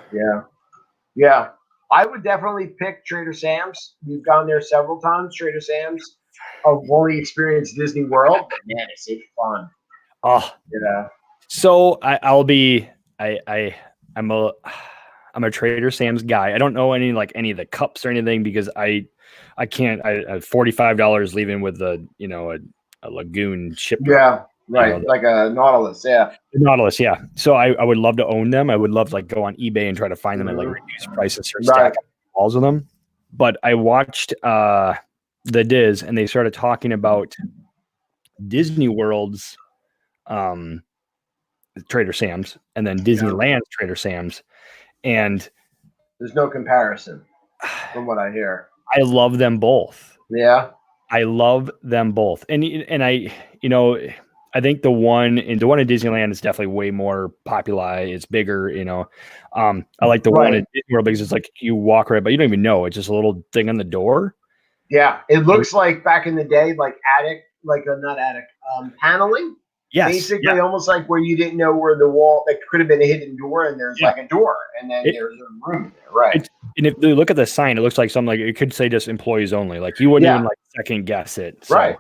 Yeah. I would definitely pick Trader Sam's. We've gone there several times. Trader Sam's. I've only experienced Disney World, but man, it's fun. Oh, yeah. So I'm a Trader Sam's guy. I don't know any of the cups or anything because I can't. I $45 leaving with a Lagoon ship. Yeah, right. Like a Nautilus. Yeah. Nautilus. Yeah. So I would love to own them. I would love to go on eBay and try to find them at reduced prices, start stacking walls of them. But I watched the Diz and they started talking about Disney World's Trader Sam's and then Disneyland's Trader Sam's. And there's no comparison from what I hear. I love them both. Yeah. I love them both. And I think the one in Disneyland is definitely way more popular. It's bigger, I like the one in Disney World because it's like you walk right, but you don't even know. It's just a little thing on the door. Yeah. It looks like back in the day, like paneling. Yes. Basically, almost like where you didn't know where the wall, that could have been a hidden door, and there's like a door, and then there's a room there, right? And if you look at the sign, it looks like something it could say just employees only. Like you wouldn't even second guess it. So. Right.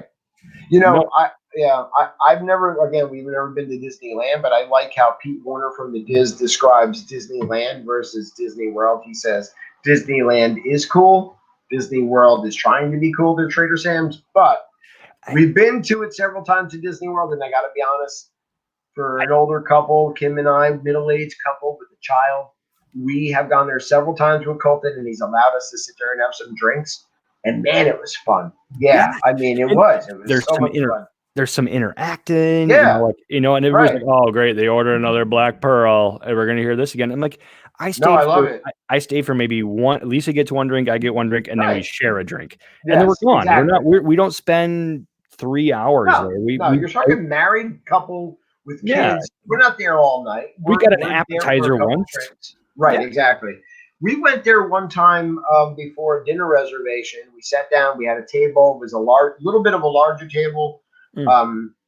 I've never, we've never been to Disneyland, but I like how Pete Warner from the Diz describes Disneyland versus Disney World. He says Disneyland is cool. Disney World is trying to be cool to Trader Sam's, but we've been to it several times at Disney World, and I got to be honest, for an older couple, Kim and I, middle-aged couple with a child, we have gone there several times with Colton, and he's allowed us to sit there and have some drinks. And man, it was fun. Yeah. I mean, it was. There's so much fun. There's some interacting. Yeah. And everybody's like, oh, great. They ordered another Black Pearl. And we're going to hear this again. I'm like, I love it. I stay for maybe one. Lisa gets one drink. I get one drink. And then we share a drink. And then we're gone. Exactly. We don't spend 3 hours there. You're talking married couple with kids. Yeah. We're not there all night. We got an appetizer once. Right, exactly. We went there one time before a dinner reservation. We sat down. We had a table. It was a little bit of a larger table.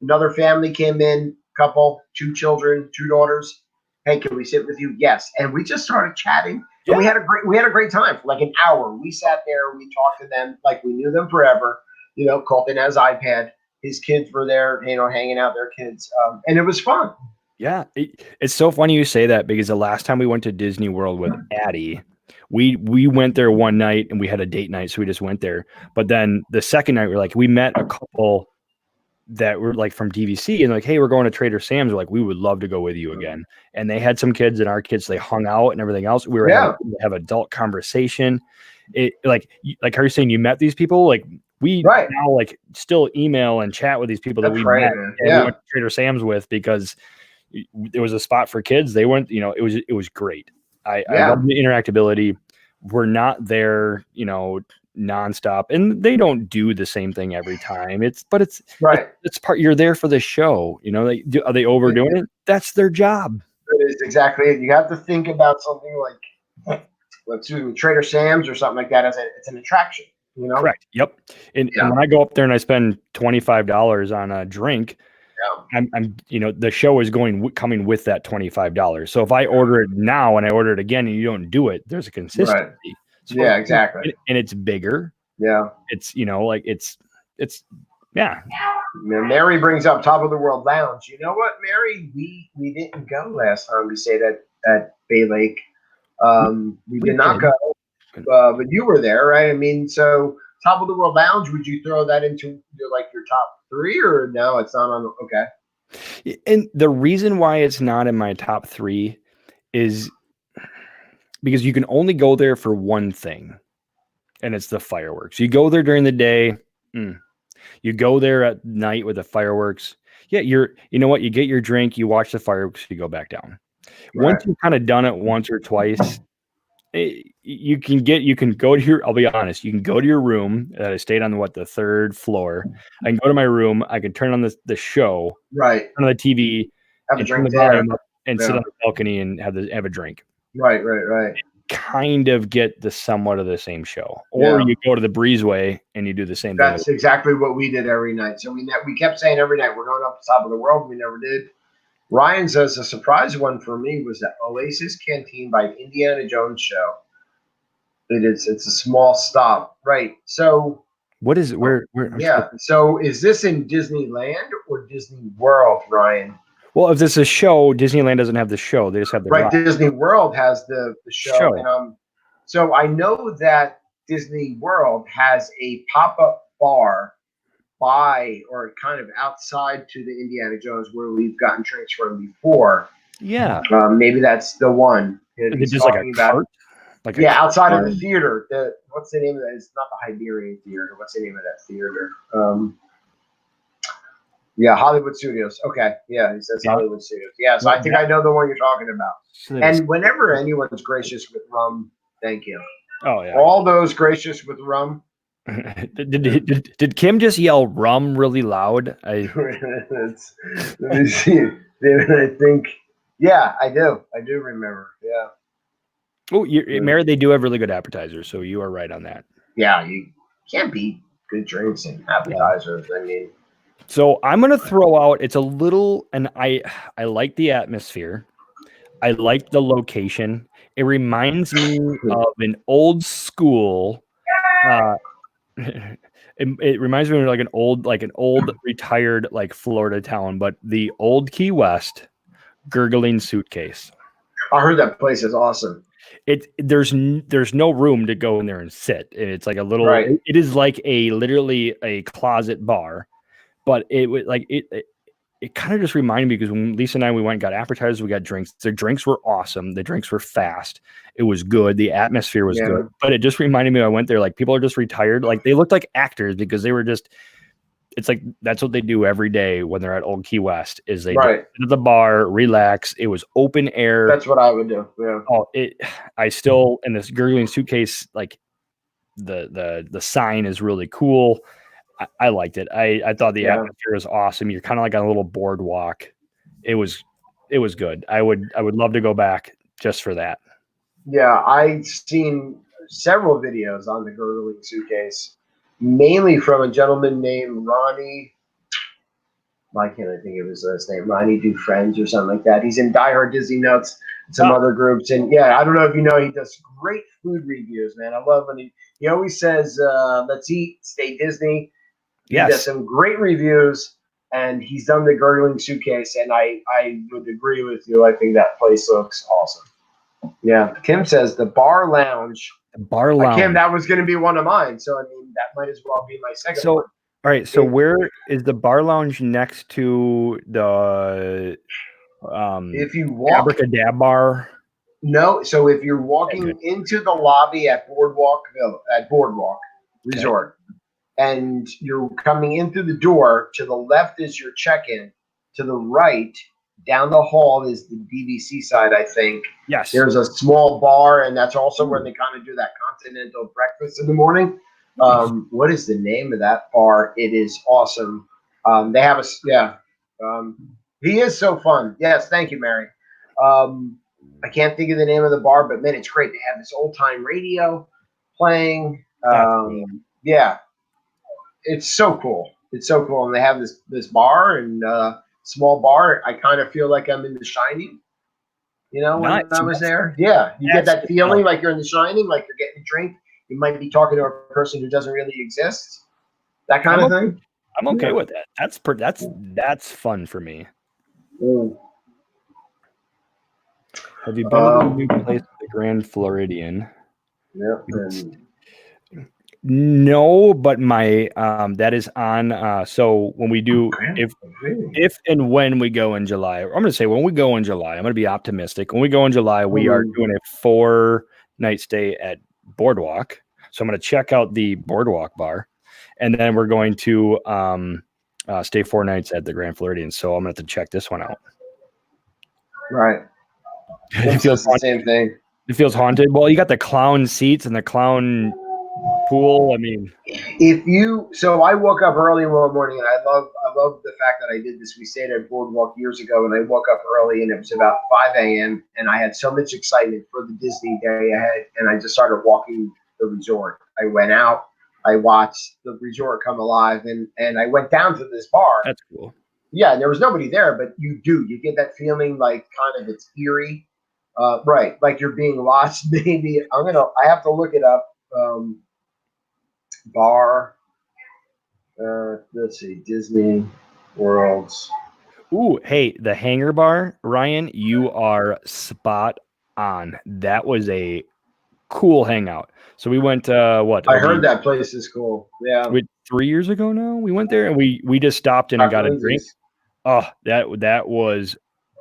Another family came in, couple, 2 children, 2 daughters. Hey, can we sit with you? Yes. And we just started chatting. And we had a great time for like an hour. We sat there. We talked to them like we knew them forever. Colton has iPad. His kids were there, hanging out their kids. And it was fun. Yeah. It's so funny you say that because the last time we went to Disney World with Addie, we went there one night and we had a date night. So we just went there. But then the second night, we met a couple that were from DVC and hey, we're going to Trader Sam's. We're like, we would love to go with you again. And they had some kids and our kids, they hung out and everything else. We were having to have adult conversation. It like how you're saying you met these people, we now still email and chat with these people that we met and we went to Trader Sam's with because there was a spot for kids. They weren't, it was great. I love the interactability. We're not there, nonstop, and they don't do the same thing every time. It's part. You're there for the show. Are they overdoing it? That's their job. It is exactly it. You have to think about something like, Trader Sam's or something like that as it's an attraction. Correct. Yep. And when I go up there and I spend $25 on a drink, I'm the show is coming with that $25. So if I order it now and I order it again and you don't do it, there's a consistency. Right. So exactly. And it's bigger. Yeah. It's it's yeah. Mary brings up Top of the World Lounge. You know what, Mary? We didn't go last time we stayed at Bay Lake. We did not go. But you were there, right? I mean, so Top of the World Lounge, would you throw that into your top 3 or no? It's not on. Okay. And the reason why it's not in my top 3 is because you can only go there for one thing, and it's the fireworks. You go there during the day, you go there at night with the fireworks. Yeah, you know what? You get your drink, you watch the fireworks, you go back down. Right. Once you've kind of done it once or twice, you can go to your, I'll be honest, you can go to your room that I stayed on the 3rd floor. I can go to my room, I can turn on the show, Right. turn on the TV, Have a and turn drink the there. volume up and sit Yeah. on the balcony and have a drink. Right. Kind of get the somewhat of the same show. Or Yeah. you go to the breezeway and you do the same thing. That's exactly what we did every night. So we kept saying every night we're going up the top of the world. We never did. Ryan says a surprise one for me was the Oasis Canteen by Indiana Jones show. It's a small stop, right? So What is it? Where? yeah. So is this in Disneyland or Disney World, Ryan? Well, if this is a show, Disneyland doesn't have the show. They just have the Right. ride. Disney World has the show. And so I know that Disney World has a pop-up bar by or kind of outside to the Indiana Jones where we've gotten drinks from before. Yeah. Maybe that's the one. It's just like a cart? Outside of the theater. What's the name of that? It's not the Hibernian Theater. What's the name of that theater? Yeah, Hollywood Studios. Okay. Yeah, he says Hollywood Studios. Yeah, so I think I know the one you're talking about. And whenever anyone's gracious with rum, thank you. Oh, yeah. All those gracious with rum. Did Kim just yell rum really loud? Let me see. I think, yeah, I do. I do remember. Yeah. Oh, Mary, they do have really good appetizers, so you are right on that. Yeah, you can't beat good drinks and appetizers. I mean, so I'm gonna throw out. It's a little, and I like the atmosphere. I like the location. It reminds me of an old school. It reminds me of like an old retired like Florida town, but the old Key West Gurgling Suitcase. I heard that place is awesome. There's no room to go in there and sit. It's like a little. Right. It is like literally a closet bar, but it kind of just reminded me because when Lisa and I we went and got appetizers, we got drinks. The drinks were awesome. The drinks were fast. It was good. The atmosphere was good. But it just reminded me I went there like people are just retired. Like they looked like actors because they were just. It's like that's what they do every day when they're at Old Key West. Is they sit at the bar, relax. It was open air. That's what I would do. Yeah. Oh, I still in this Gurgling Suitcase like the sign is really cool. I liked it. I thought the atmosphere was awesome. You're kind of like on a little boardwalk. It was good. I would love to go back just for that. Yeah, I've seen several videos on the Gurgling Suitcase, mainly from a gentleman named Ronnie. Why can't I think of his last name? Ronnie Do Friends or something like that. He's in Die Hard Disney Nuts and some other groups. And yeah, I don't know if you know, he does great food reviews, man. I love when he always says, let's eat, stay Disney. He does some great reviews, and he's done the Gurgling Suitcase, and I would agree with you. I think that place looks awesome. Yeah. Kim says the bar lounge. Kim, that was going to be one of mine. So, I mean, that might as well be my second one. All right. So where is the bar lounge next to the if you walk Abracadabra bar? No. So if you're walking into the lobby at Boardwalk Resort, and you're coming in through the door, to the left is your check-in. To the right, down the hall is the DVC side, I think. Yes. There's a small bar, and that's also where they kind of do that continental breakfast in the morning. What is the name of that bar? It is awesome. They have he is so fun. Yes, thank you, Mary. I can't think of the name of the bar, but man, it's great. They have this old time radio playing. Yeah, it's so cool. It's so cool, and they have this bar and small bar. I kind of feel like I'm in The Shining. You know, when I was there. Yeah, you get that feeling like you're in The Shining, like you're getting a drink. You might be talking to a person who doesn't really exist. That kind of thing. I'm okay with that. That's fun for me. Have you been to the new place, the Grand Floridian? Yeah. No, but my that is on. So when we do, Okay. if and when we go in July, I'm going to say when we go in July, I'm going to be optimistic. When we go in July, we are doing a 4-night stay at Boardwalk. So I'm going to check out the Boardwalk bar, and then we're going to stay 4 nights at the Grand Floridian. So I'm going to have to check this one out. Right. It It's feels the same thing. it feels haunted. Well, you got the clown seats and the clown pool. I mean, So I woke up early one morning, and I love the fact that I did this. We stayed at Boardwalk years ago, and I woke up early, and it was about 5 a.m. and I had so much excitement for the Disney day ahead, and I just started walking the resort. I went out, I watched the resort come alive, and I went down to this bar. that's cool. Yeah, and there was nobody there, but you get that feeling like kind of it's eerie, right? Like you're being lost. Maybe I have to look it up. Bar. Let's see, Disney Worlds. Ooh, hey, the Hangar Bar, Ryan, you are spot on. That was a cool hangout. So we went what? I heard that place is cool. Yeah. 3 years ago now. We went there and we just stopped in and got a drink. Oh, that was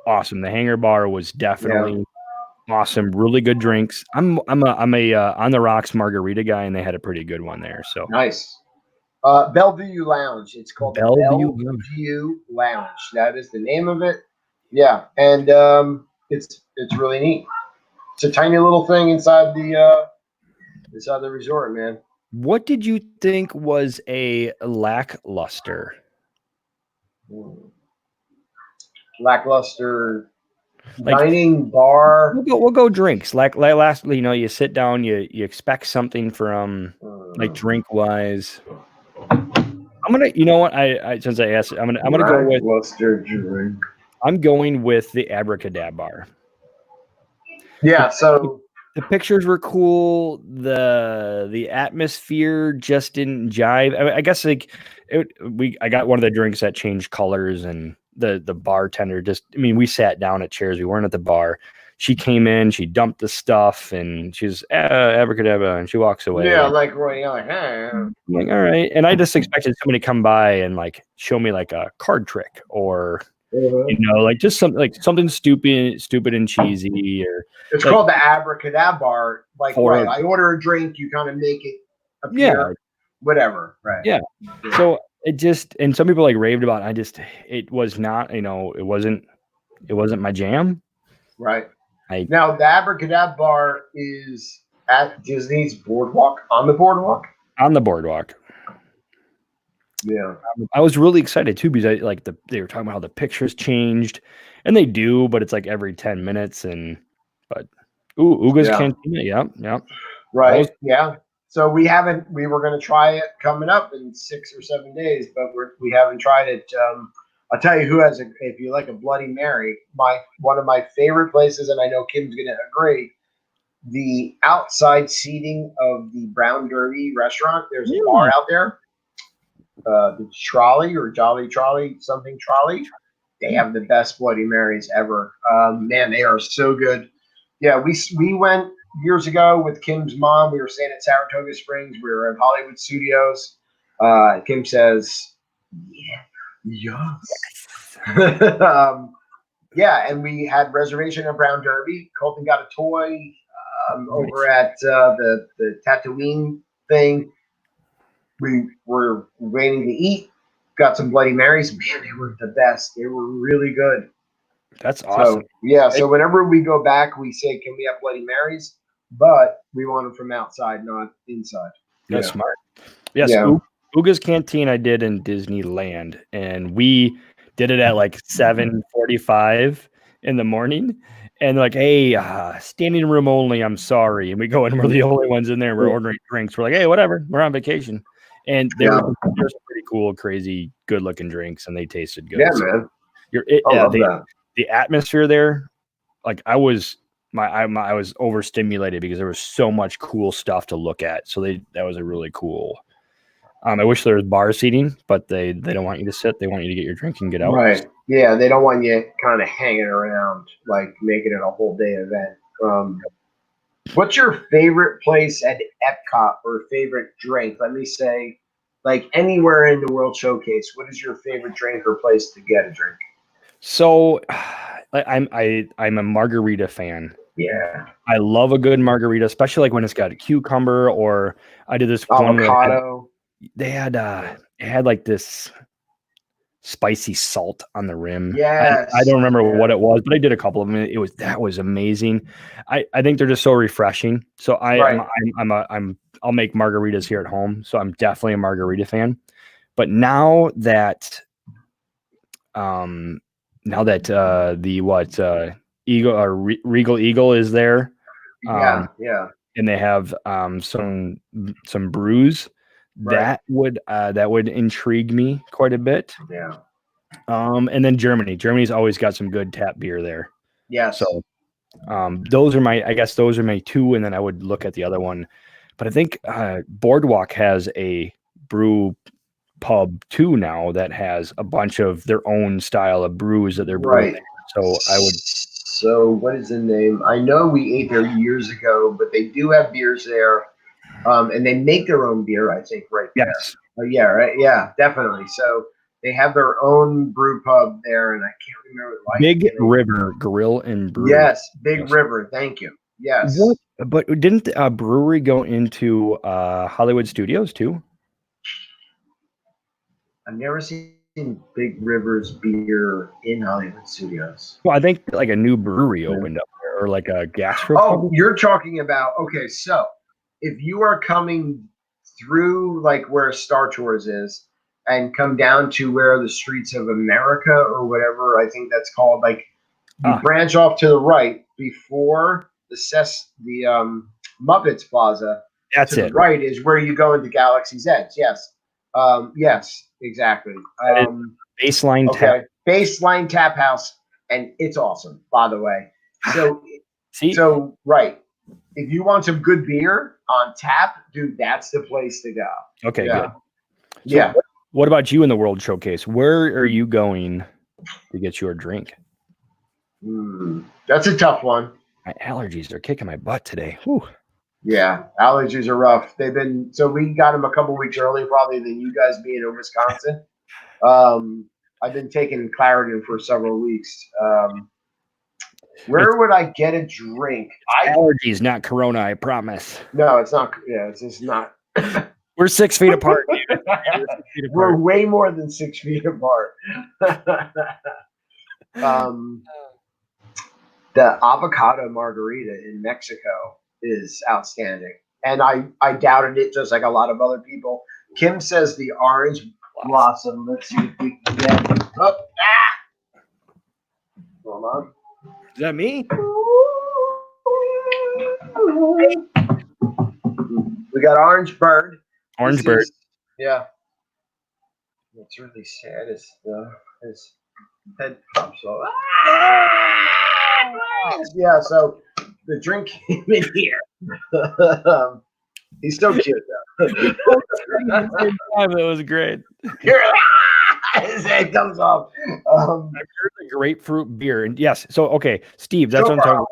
awesome. The Hangar Bar was definitely awesome. Really good drinks. I'm a on the rocks margarita guy, and they had a pretty good one there. So Nice. Bellevue Lounge. It's called Bellevue Lounge. That is the name of it. Yeah, and it's really neat. It's a tiny little thing inside the resort, man. What did you think was a lackluster? Lackluster dining bar. We'll go drinks. Like last, you sit down, you expect something from like drink wise. I'm gonna, you know what? I since I asked, I'm gonna go with lackluster drink. I'm going with the Abracadabra bar. Yeah. So the pictures were cool. The atmosphere just didn't jive. I guess I got one of the drinks that changed colors, and the bartender we sat down at chairs. We weren't at the bar. She came in, she dumped the stuff, and she's abracadabra, and she walks away. Yeah, like Roy, hey. I'm like, all right. And I just expected somebody to come by and like show me like a card trick or like just something stupid and cheesy, or it's called the Abracadabra bar. Like, right, I order a drink, you kind of make it appear, whatever, right? Yeah. So it just, and some people like raved about it. It was not, it wasn't my jam. Right. Now the Abracadabra bar is at Disney's Boardwalk, on the Boardwalk. On the Boardwalk. Yeah, I was really excited too because they were talking about how the pictures changed, and they do, but it's like every 10 minutes. But Uga's Cantina, yeah, right, yeah. So we were going to try it coming up in 6 or 7 days, but we haven't tried it. I'll tell you if you like a Bloody Mary, one of my favorite places, and I know Kim's going to agree. The outside seating of the Brown Derby restaurant. There's a bar out there. The Trolley or Jolly Trolley, something Trolley. They have the best Bloody Marys ever. Man, they are so good. Yeah, we went years ago with Kim's mom. We were staying at Saratoga Springs. We were at Hollywood Studios. Kim says, yes. Yeah, and we had reservation at Brown Derby. Colton got a toy over at the Tatooine thing. We were waiting to eat. Got some Bloody Marys. Man, they were the best. They were really good. That's awesome. So whenever we go back, we say, can we have Bloody Marys? But we want them from outside, not inside. That's smart. Yes, Uga's Canteen I did in Disneyland, and we did it at like 7:45 in the morning. And like, hey, standing room only, I'm sorry. And we go in, we're the only ones in there. We're ordering drinks. We're like, hey, whatever. We're on vacation. And they were some pretty cool, crazy, good-looking drinks, and they tasted good. Yeah, man. The atmosphere there, like I was overstimulated because there was so much cool stuff to look at. So that was a really cool. I wish there was bar seating, but they don't want you to sit. They want you to get your drink and get out. Right. Yeah, they don't want you kind of hanging around, like making it a whole day event. What's your favorite place at Epcot or favorite drink? Let me say, like anywhere in the World Showcase, what is your favorite drink or place to get a drink? So I'm a margarita fan. Yeah, I love a good margarita, especially like when it's got a cucumber, or I did this one where avocado. they had it had like this spicy salt on the rim. I Yes, don't remember yeah, what it was, but I did a couple of them. That was amazing. I think they're just so refreshing. So right. I'll make margaritas here at home. So I'm definitely a margarita fan. But now that um the what Eagle or Regal Eagle is there, Yeah, um yeah, and they have some brews right. that would intrigue me quite a bit. Yeah, And then Germany's always got some good tap beer there. So yes, I guess those are my two, and then I would look at the other one. But I think Boardwalk has a brew pub too now that has a bunch of their own style of brews that they're brewing right. there. So I would So, what is the name? I know we ate there years ago, but they do have beers there, and they make their own beer. I think right there. yes, Oh, yeah, right. Yeah, definitely. So they have their own brew pub there, and I can't remember like Big the name. River Grill and Brew. Yes, Big Yes. River. Thank you. What? Yes, But didn't a brewery go into Hollywood Studios too? I've never seen Big River's beer in Hollywood Studios. Well, I think like a new brewery opened up there, or like a Oh, gastropub. you're talking about okay. So if you are coming through like where Star Tours is and come down to where the Streets of America or whatever I think that's called, like you Ah, branch off to the right before the Muppets Plaza. To that's the it. right is where you go into Galaxy's Edge. Yes, yes, exactly. That is Baseline Tap. Okay, Baseline Tap House, and it's awesome. By the way, so See, so right. If you want some good beer on tap, dude, that's the place to go. okay, good. Yeah. So, Yeah. what about you in the World Showcase? Where are you going to get your drink? That's a tough one. My allergies are kicking my butt today. Whew. Yeah. Allergies are rough. They've been so we got them a couple weeks early, probably than you guys being in Wisconsin. Um, I've been taking Claritin for several weeks. It's Where would I get a drink? allergies, not Corona. I promise. No, it's not. Yeah, it's just not. We're 6 feet apart, dude. We're 6 feet We're apart. way more than 6 feet apart. um, the avocado margarita in Mexico is outstanding. And I doubted it just like a lot of other people. Kim says the orange blossom. Let's see if we can get oh, hold on. Is that me? We got orange bird. Orange This bird. is yeah. What's really sad is his head pops off. Yeah, so the drink came in here. He's so cute though. That was great. His head comes off. I've heard the grapefruit beer, and yes. So okay, Steve, that's what I'm talking about.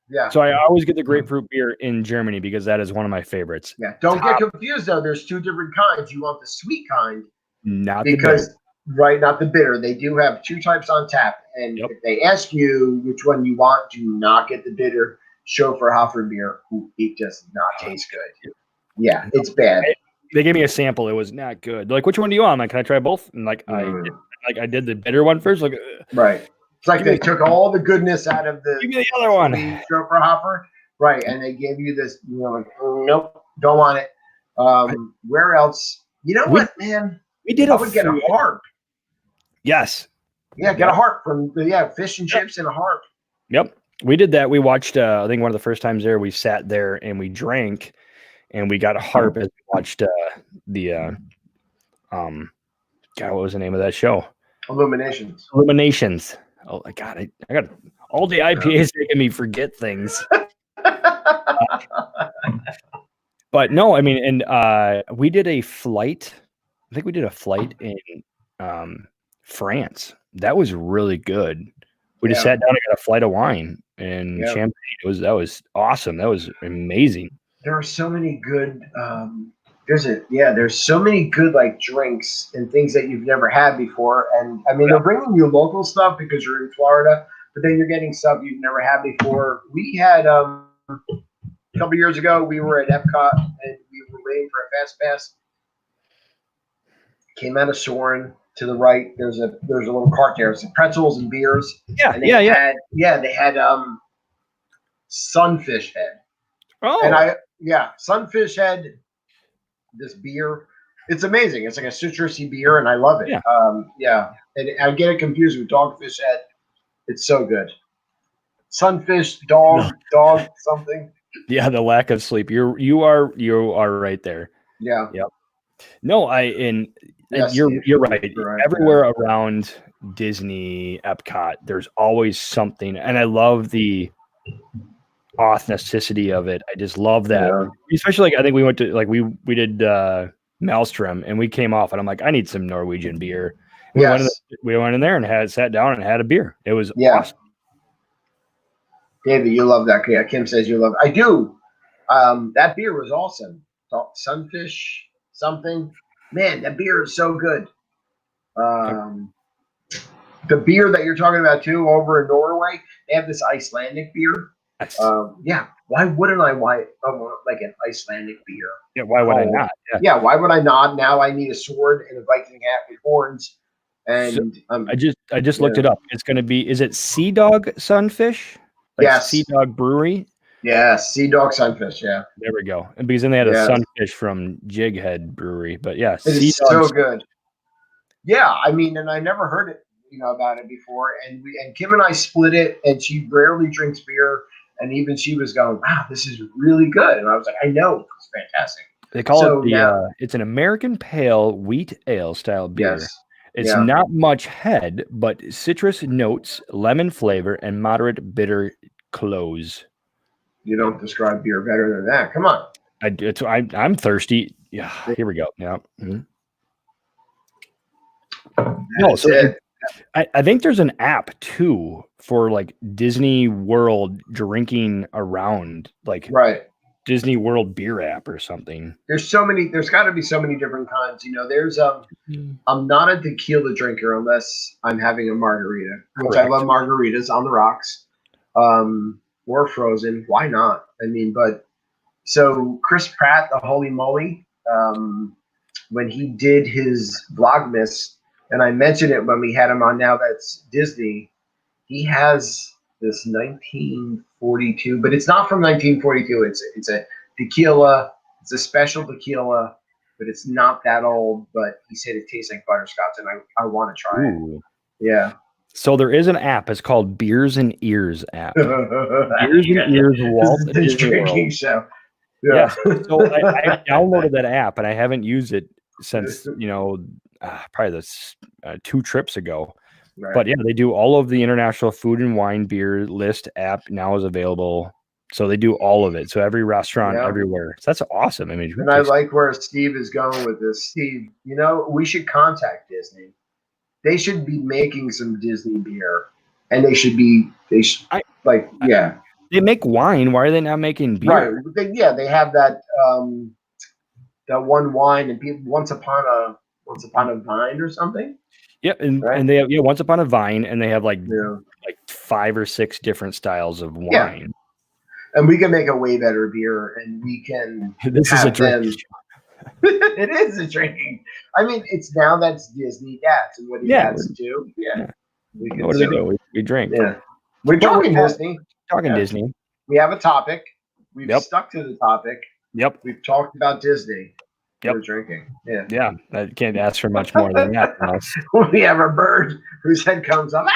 Yeah. So I always get the grapefruit beer in Germany because that is one of my favorites. Yeah. Don't get confused though. There's two different kinds. You want the sweet kind Not because the right, not the bitter. They do have two types on tap. And Yep. if they ask you which one you want, do not get the bitter Schofer beer. It does not taste good. Yeah, it's bad. They gave me a sample. It was not good. They're like, which one do you want? I'm like, can I try both? And I did the bitter one first. Like, right. It's like they took all the goodness out of give me the other one. Schofer, right? And they gave you this. Like, nope, don't want it. Where else? You know what, man? We did. I would get a harp. Yes. Yeah, get a harp from fish and chips and a harp. Yep. We did that. We watched. I think one of the first times there, we sat there and we drank, and we got a harp as we watched the God, what was the name of that show? Illuminations. Illuminations. Oh my God, I got all the IPAs making me forget things. But no, I mean, and we did a flight. I think we did a flight in France. That was really good. We just Yeah. sat down and got a flight of wine and Yeah. champagne. That was awesome. That was amazing. There are so many good. There's so many good like drinks and things that you've never had before. And I mean, they're bringing you local stuff because you're in Florida, but then you're getting stuff you've never had before. We had a couple years ago, we were at Epcot and we were waiting for a fast pass. Came out of Soren to the right. There's a little cart there. Some pretzels and beers. Yeah, And they had Sunfish Head. Oh, And Sunfish Head. This beer, it's amazing. It's like a citrusy beer, and I love it. Yeah. And I get it confused with Dogfish Head. It's so good. Sunfish, dog something. Yeah, the lack of sleep. You are right there. Yeah. Yep. No, you're right. Everywhere around Disney, Epcot, there's always something, and I love the authenticity of it. I just love that. Yeah. Especially like I think we went to we did Maelstrom and we came off and I'm like, I need some Norwegian beer. We went in there and sat down and had a beer. It was awesome. David, you love that. Yeah, Kim says you love it. I do. That beer was awesome. Sunfish something. Man, that beer is so good. The beer that you're talking about too over in Norway, they have this Icelandic beer. Why wouldn't I want like an Icelandic beer? Yeah, why would I not? Why would I not? Now I need a sword and a Viking hat with horns. And I just looked it up. It's going to be, is it Sea Dog Sunfish? Yes. Sea Dog Brewery. Yeah, Sea Dog Sunfish. Yeah, there we go. And because then they had a Sunfish from Jighead Brewery, but yeah, it's so good. Yeah, I mean, and I never heard it, about it before. And Kim and I split it, and she rarely drinks beer. And even she was going, wow, this is really good. And I was like, I know, it's fantastic. They call it it's an American pale wheat ale style beer. Yes. It's not much head, but citrus notes, lemon flavor, and moderate bitter close. You don't describe beer better than that. Come on. I'm thirsty. Yeah, here we go. Yeah. Mm-hmm. No, so I think there's an app too for like Disney World drinking around, like Disney World beer app or something. There's got to be so many different kinds. There's I'm not a tequila drinker unless I'm having a margarita, which I love margaritas on the rocks, or frozen. Why not? I mean, but so Chris Pratt, the Holy Moly, when he did his Vlogmas. And I mentioned it when we had him on. Now that's Disney. He has this 1942, but it's not from 1942. It's a tequila. It's a special tequila, but it's not that old. But he said it tastes like butterscotch, and I want to try it. Yeah. So there is an app. It's called Beers and Ears app. Beers and Ears Walt the drinking show. Yeah. So I downloaded that app, and I haven't used it since probably this 2 trips ago. Right. But yeah, they do all of the international food and wine beer list app now is available. So they do all of it. So every restaurant everywhere. So that's awesome. I mean, and I like where Steve is going with this. Steve, we should contact Disney. They should be making some Disney beer, and they make wine. Why are they not making beer? Right. They have that one wine and people Once Upon a Vine or something. Yeah, and they have Once Upon a Vine, and they have like 5 or 6 different styles of wine. Yeah. And we can make a way better beer, and we can. This is a drink. It is a drinking. I mean, it's now that's Disney Dads and what he has to do. Yeah. What do they do? We drink. Yeah. We're talking Disney. Disney. We have a topic. We've stuck to the topic. Yep. We've talked about Disney. Yep. We're drinking. Yeah. Yeah. I can't ask for much more than that. We have a bird whose head comes up.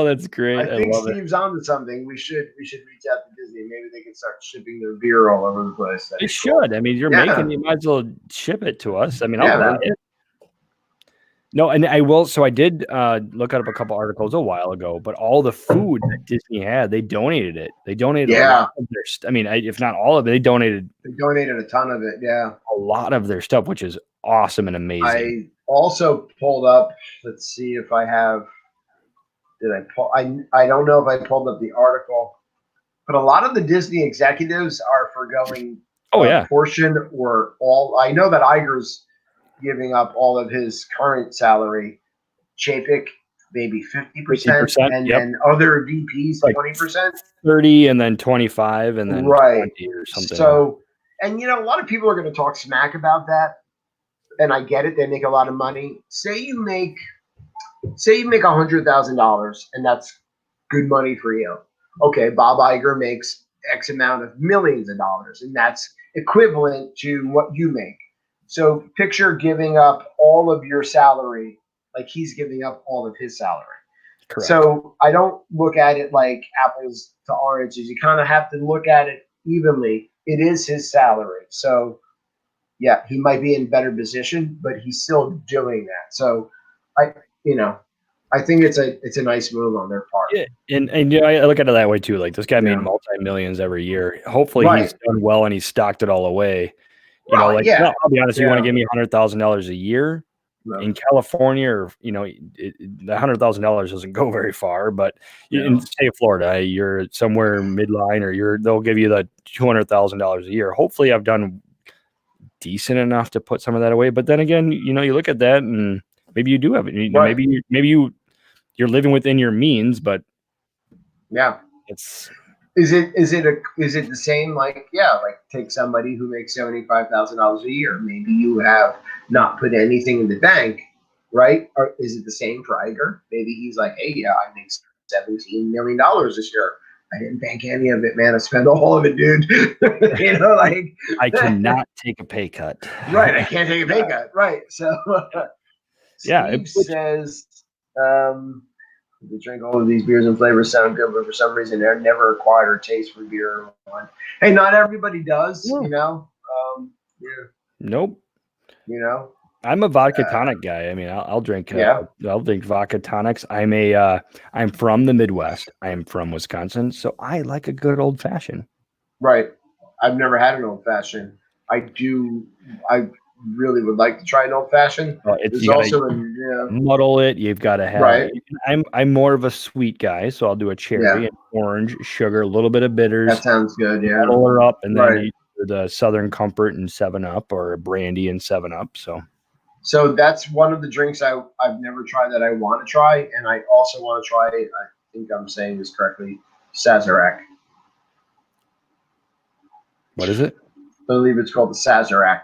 That's great. I think Steve's onto something. We should reach out to Disney. Maybe they can start shipping their beer all over the place. They should. I mean, you're making. You might as well ship it to us. I mean, I'll buy it. No, and I will. So I did look up a couple articles a while ago, but all the food that Disney had, they donated it. They donated a lot of their. I mean, if not all of it, they donated. They donated a ton of it. Yeah, a lot of their stuff, which is awesome and amazing. I also pulled up. Let's see if I have. Did I pull? I don't know if I pulled up the article, but a lot of the Disney executives are forgoing Oh a yeah, portion or all. I know that Iger's giving up all of his current salary. Chapek maybe 50%, 50%. and Yep, then other VPs like 20%. 30, and then 25, and then Right. 20 or something. So, and a lot of people are going to talk smack about that, and I get it. They make a lot of money. Say you make $100,000, and that's good money for you. Okay, Bob Iger makes X amount of millions of dollars, and that's equivalent to what you make. So picture giving up all of your salary, like he's giving up all of his salary. Correct. So I don't look at it like apples to oranges. You kind of have to look at it evenly. It is his salary. So yeah, he might be in better position, but he's still doing that. So I, I think it's a nice move on their part. Yeah, and I look at it that way too. Like this guy made Yeah. multi-millions every year. Hopefully Right. he's done well and he's stocked it all away. Right, Like, yeah. no, I'll be honest, you want to Yeah. give me $100,000 a year No. in California, or the $100,000 doesn't go very far. But in the state of Florida, you're somewhere midline, or they'll give you the $200,000 a year. Hopefully, I've done decent enough to put some of that away. But then again, you look at that, and maybe you do have it. Right. Maybe you're living within your means, but yeah, it's. Is it the same? Like take somebody who makes $75,000 a year. Maybe you have not put anything in the bank, right? Or is it the same for Iger? Maybe he's like, hey, yeah, I make $17 million this year. I didn't bank any of it, man. I spent all of it, dude. Like I cannot take a pay cut. Right, I can't take a pay cut. Right, so Steve says. They drink all of these beers and flavors sound good, but for some reason they're never acquired a taste for beer or wine. Hey, not everybody does, Yeah. Nope. I'm a vodka tonic guy. I mean, I'll drink. I'll drink vodka tonics. I'm from the Midwest. I am from Wisconsin, so I like a good old fashioned. Right. I've never had an old fashioned. I really would like to try an old fashioned. It's also muddle it. You've got to have. Right. I'm more of a sweet guy, so I'll do a cherry and orange, sugar, a little bit of bitters. That sounds good. Yeah. Muddle her up, and then you do the Southern Comfort and 7-Up, or brandy and 7-Up. So that's one of the drinks I've never tried that I want to try, and I also want to try. I think I'm saying this correctly. Sazerac. What is it? I believe it's called the Sazerac.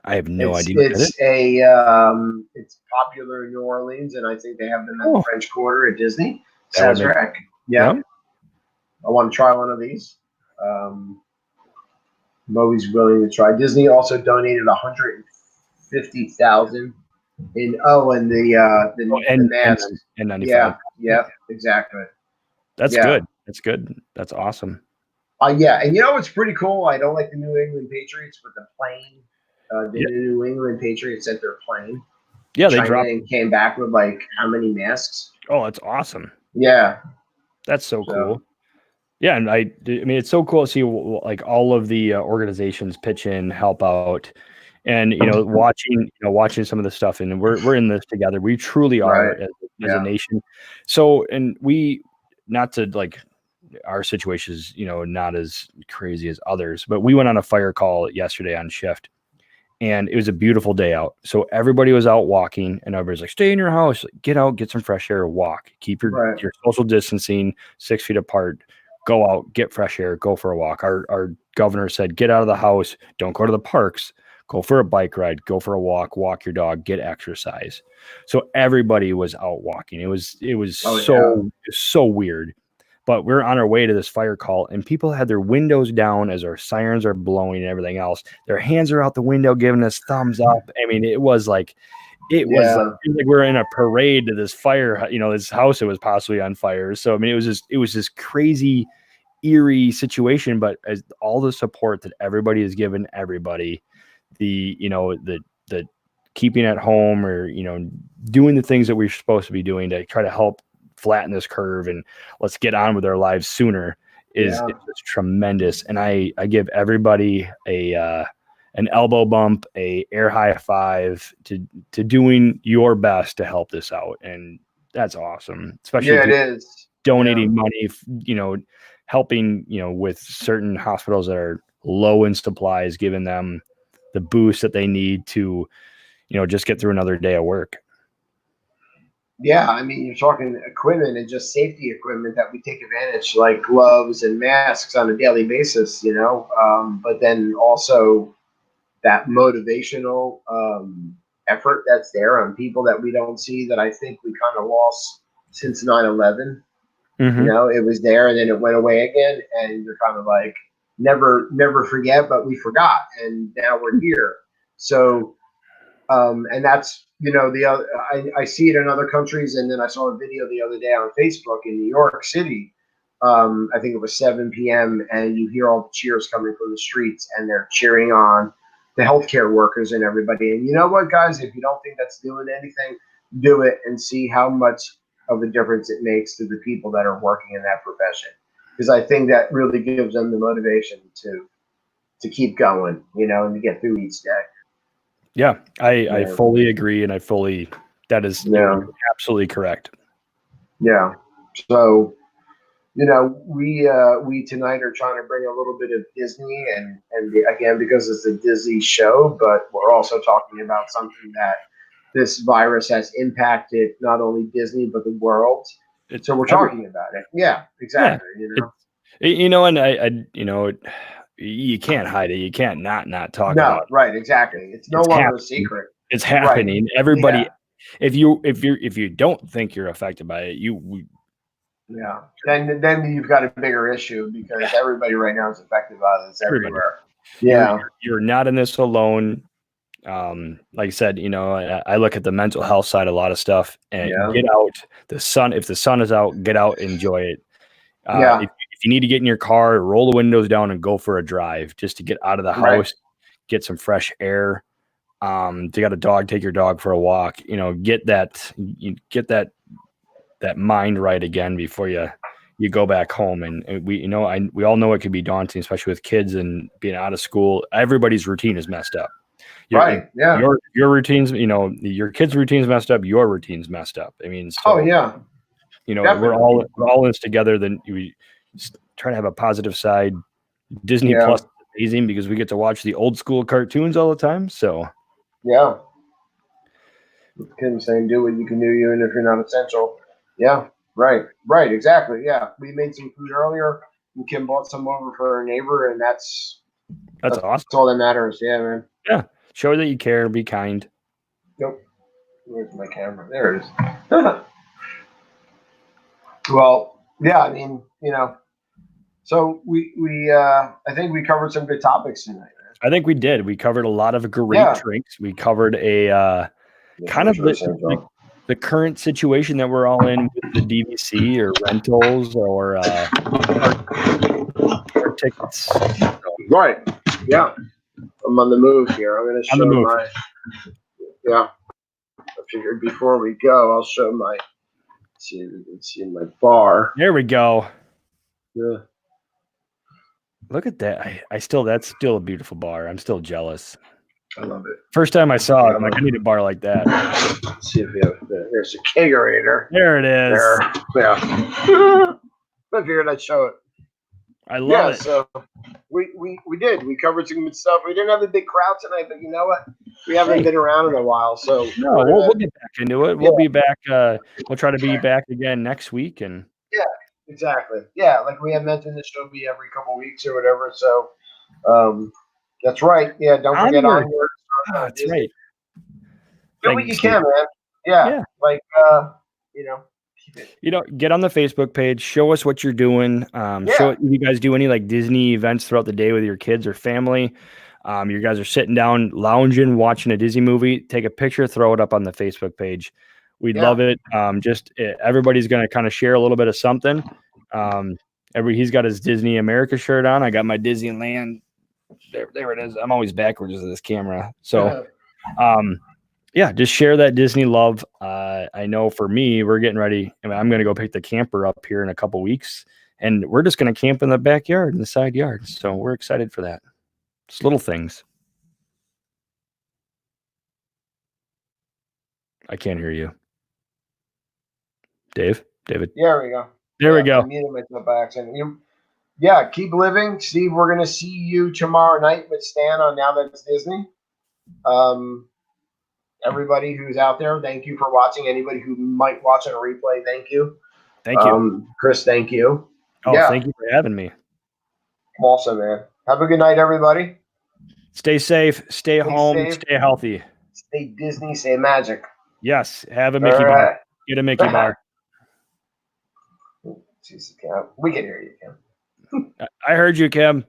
I have no idea. It's popular in New Orleans, and I think they have them at the French Quarter at Disney. Sazerac. Yeah. I want to try one of these. I'm always willing to try. Disney also donated $150,000 in the mask. And 95. Yeah, exactly. That's good. That's good. That's awesome. Yeah, and it's pretty cool. I don't like the New England Patriots, but the plane. The New England Patriots sent their plane. Yeah, they dropped and came back with like how many masks? Oh, that's awesome. Yeah, that's so cool. Yeah, and I mean, it's so cool to see like all of the organizations pitch in, help out, and watching some of the stuff. And we're in this together. We truly are as a nation. So, and we not to like. Our situation is, not as crazy as others, but we went on a fire call yesterday on shift, and it was a beautiful day out. So everybody was out walking, and everybody's like, stay in your house, get out, get some fresh air, walk, keep your social distancing 6 feet apart, go out, get fresh air, go for a walk. Our governor said, get out of the house, don't go to the parks, go for a bike ride, go for a walk your dog, get exercise. So everybody was out walking. It was so weird. But we're on our way to this fire call, and people had their windows down as our sirens are blowing and everything else. Their hands are out the window giving us thumbs up. I mean, it was like like we're in a parade to this fire, this house that was possibly on fire. So I mean, it was this crazy, eerie situation. But as all the support that everybody has given everybody, the keeping at home, or doing the things that we're supposed to be doing to try to help flatten this curve and let's get on with our lives sooner is tremendous. And I give everybody an elbow bump, a air high five to doing your best to help this out. And that's awesome, especially Yeah, if it you're is. donating money, helping, with certain hospitals that are low in supplies, giving them the boost that they need to, just get through another day of work. Yeah, I mean, you're talking equipment and just safety equipment that we take advantage, like gloves and masks on a daily basis, but then also that motivational effort that's there on people that we don't see, that I think we kind of lost since 9/11. It was there and then it went away again, and you're kind of like, never forget, but we forgot, and now we're here. So and that's, the other, I see it in other countries. And then I saw a video the other day on Facebook in New York City. I think it was 7 p.m. and you hear all the cheers coming from the streets, and they're cheering on the healthcare workers and everybody. And you know what, guys, if you don't think that's doing anything, do it and see how much of a difference it makes to the people that are working in that profession. Because I think that really gives them the motivation to keep going, and to get through each day. Yeah, I fully agree, and that is absolutely correct. Yeah. So, we tonight are trying to bring a little bit of Disney, and again, because it's a Disney show, but we're also talking about something that this virus has impacted not only Disney but the world. So we're talking about it. Yeah, exactly. Yeah. And you can't hide it. You can't not talk about it. Right, exactly. It's no longer a secret. It's happening. Right. Everybody, yeah. if you don't think you're affected by it, then you've got a bigger issue, because everybody right now is affected by this everywhere. Yeah, you're not in this alone. Like I said, I look at the mental health side, a lot of stuff, and get out. If the sun is out, get out, enjoy it. If you need to get in your car, roll the windows down and go for a drive just to get out of the house, get some fresh air. If you got a dog, take your dog for a walk. Get that mind right again before you go back home. And we all know it can be daunting, especially with kids and being out of school. Everybody's routine is messed up. Your routines, your kids' routines messed up. Your routine's messed up. I mean, we're all in this together. Then we try to have a positive side. Disney Plus is amazing because we get to watch the old school cartoons all the time. So Kim saying, do what you can do, even if you're not essential. Yeah, right, exactly. Yeah, we made some food earlier, and Kim bought some over for her neighbor, and that's awesome. That's all that matters. Yeah, man. Yeah, show that you care. Be kind. Nope. Where's my camera? There it is. Well, yeah, I mean, so we I think we covered some good topics tonight. Man. I think we did. We covered a lot of great drinks. We covered a kind of the current situation that we're all in with the DVC or rentals or tickets. Right. Yeah. I'm on the move here. I'm going to show my. Yeah. I figured before we go, I'll show my. See if you can see my bar. There we go. Yeah. Look at that. That's still a beautiful bar. I'm still jealous. I love it. First time I saw it, I'm like, I need a bar like that. Let's see if we have there's a kegerator. There it is. There. Yeah. I figured I'd show it. I love it. So we did. We covered some good stuff. We didn't have a big crowd tonight, but you know what? We haven't been around in a while, so we'll get back into it. We'll be back. We'll try to be back again next week, and exactly. Yeah, like we had mentioned, this show be every couple weeks or whatever. So that's right. Yeah, don't forget Onward. That's right. Do what you can, man. Yeah. Like get on the Facebook page, show us what you're doing. Show if you guys do any like Disney events throughout the day with your kids or family. You guys are sitting down, lounging, watching a Disney movie. Take a picture, throw it up on the Facebook page. We'd love it. Everybody's going to kind of share a little bit of something. He's got his Disney America shirt on. I got my Disneyland. There it is. I'm always backwards with this camera. So, just share that Disney love. I know for me, we're getting ready. I'm going to go pick the camper up here in a couple weeks, and we're just going to camp in the backyard, in the side yard. So we're excited for that. Just little things. I can't hear you. David. There we go. There we I go. muted myself by accident. Yeah, keep living. Steve, we're going to see you tomorrow night with Stan on Now That's Disney. Everybody who's out there, thank you for watching. Anybody who might watch on a replay, thank you. Thank you. Chris, thank you. Oh, thank you for having me. Awesome, man. Have a good night, everybody. Stay safe, stay home, safe. stay healthy. Stay Disney, stay magic. Yes, have a Mickey bar. Get a Mickey bar. Jeez, we can hear you, Kim. I heard you, Kim.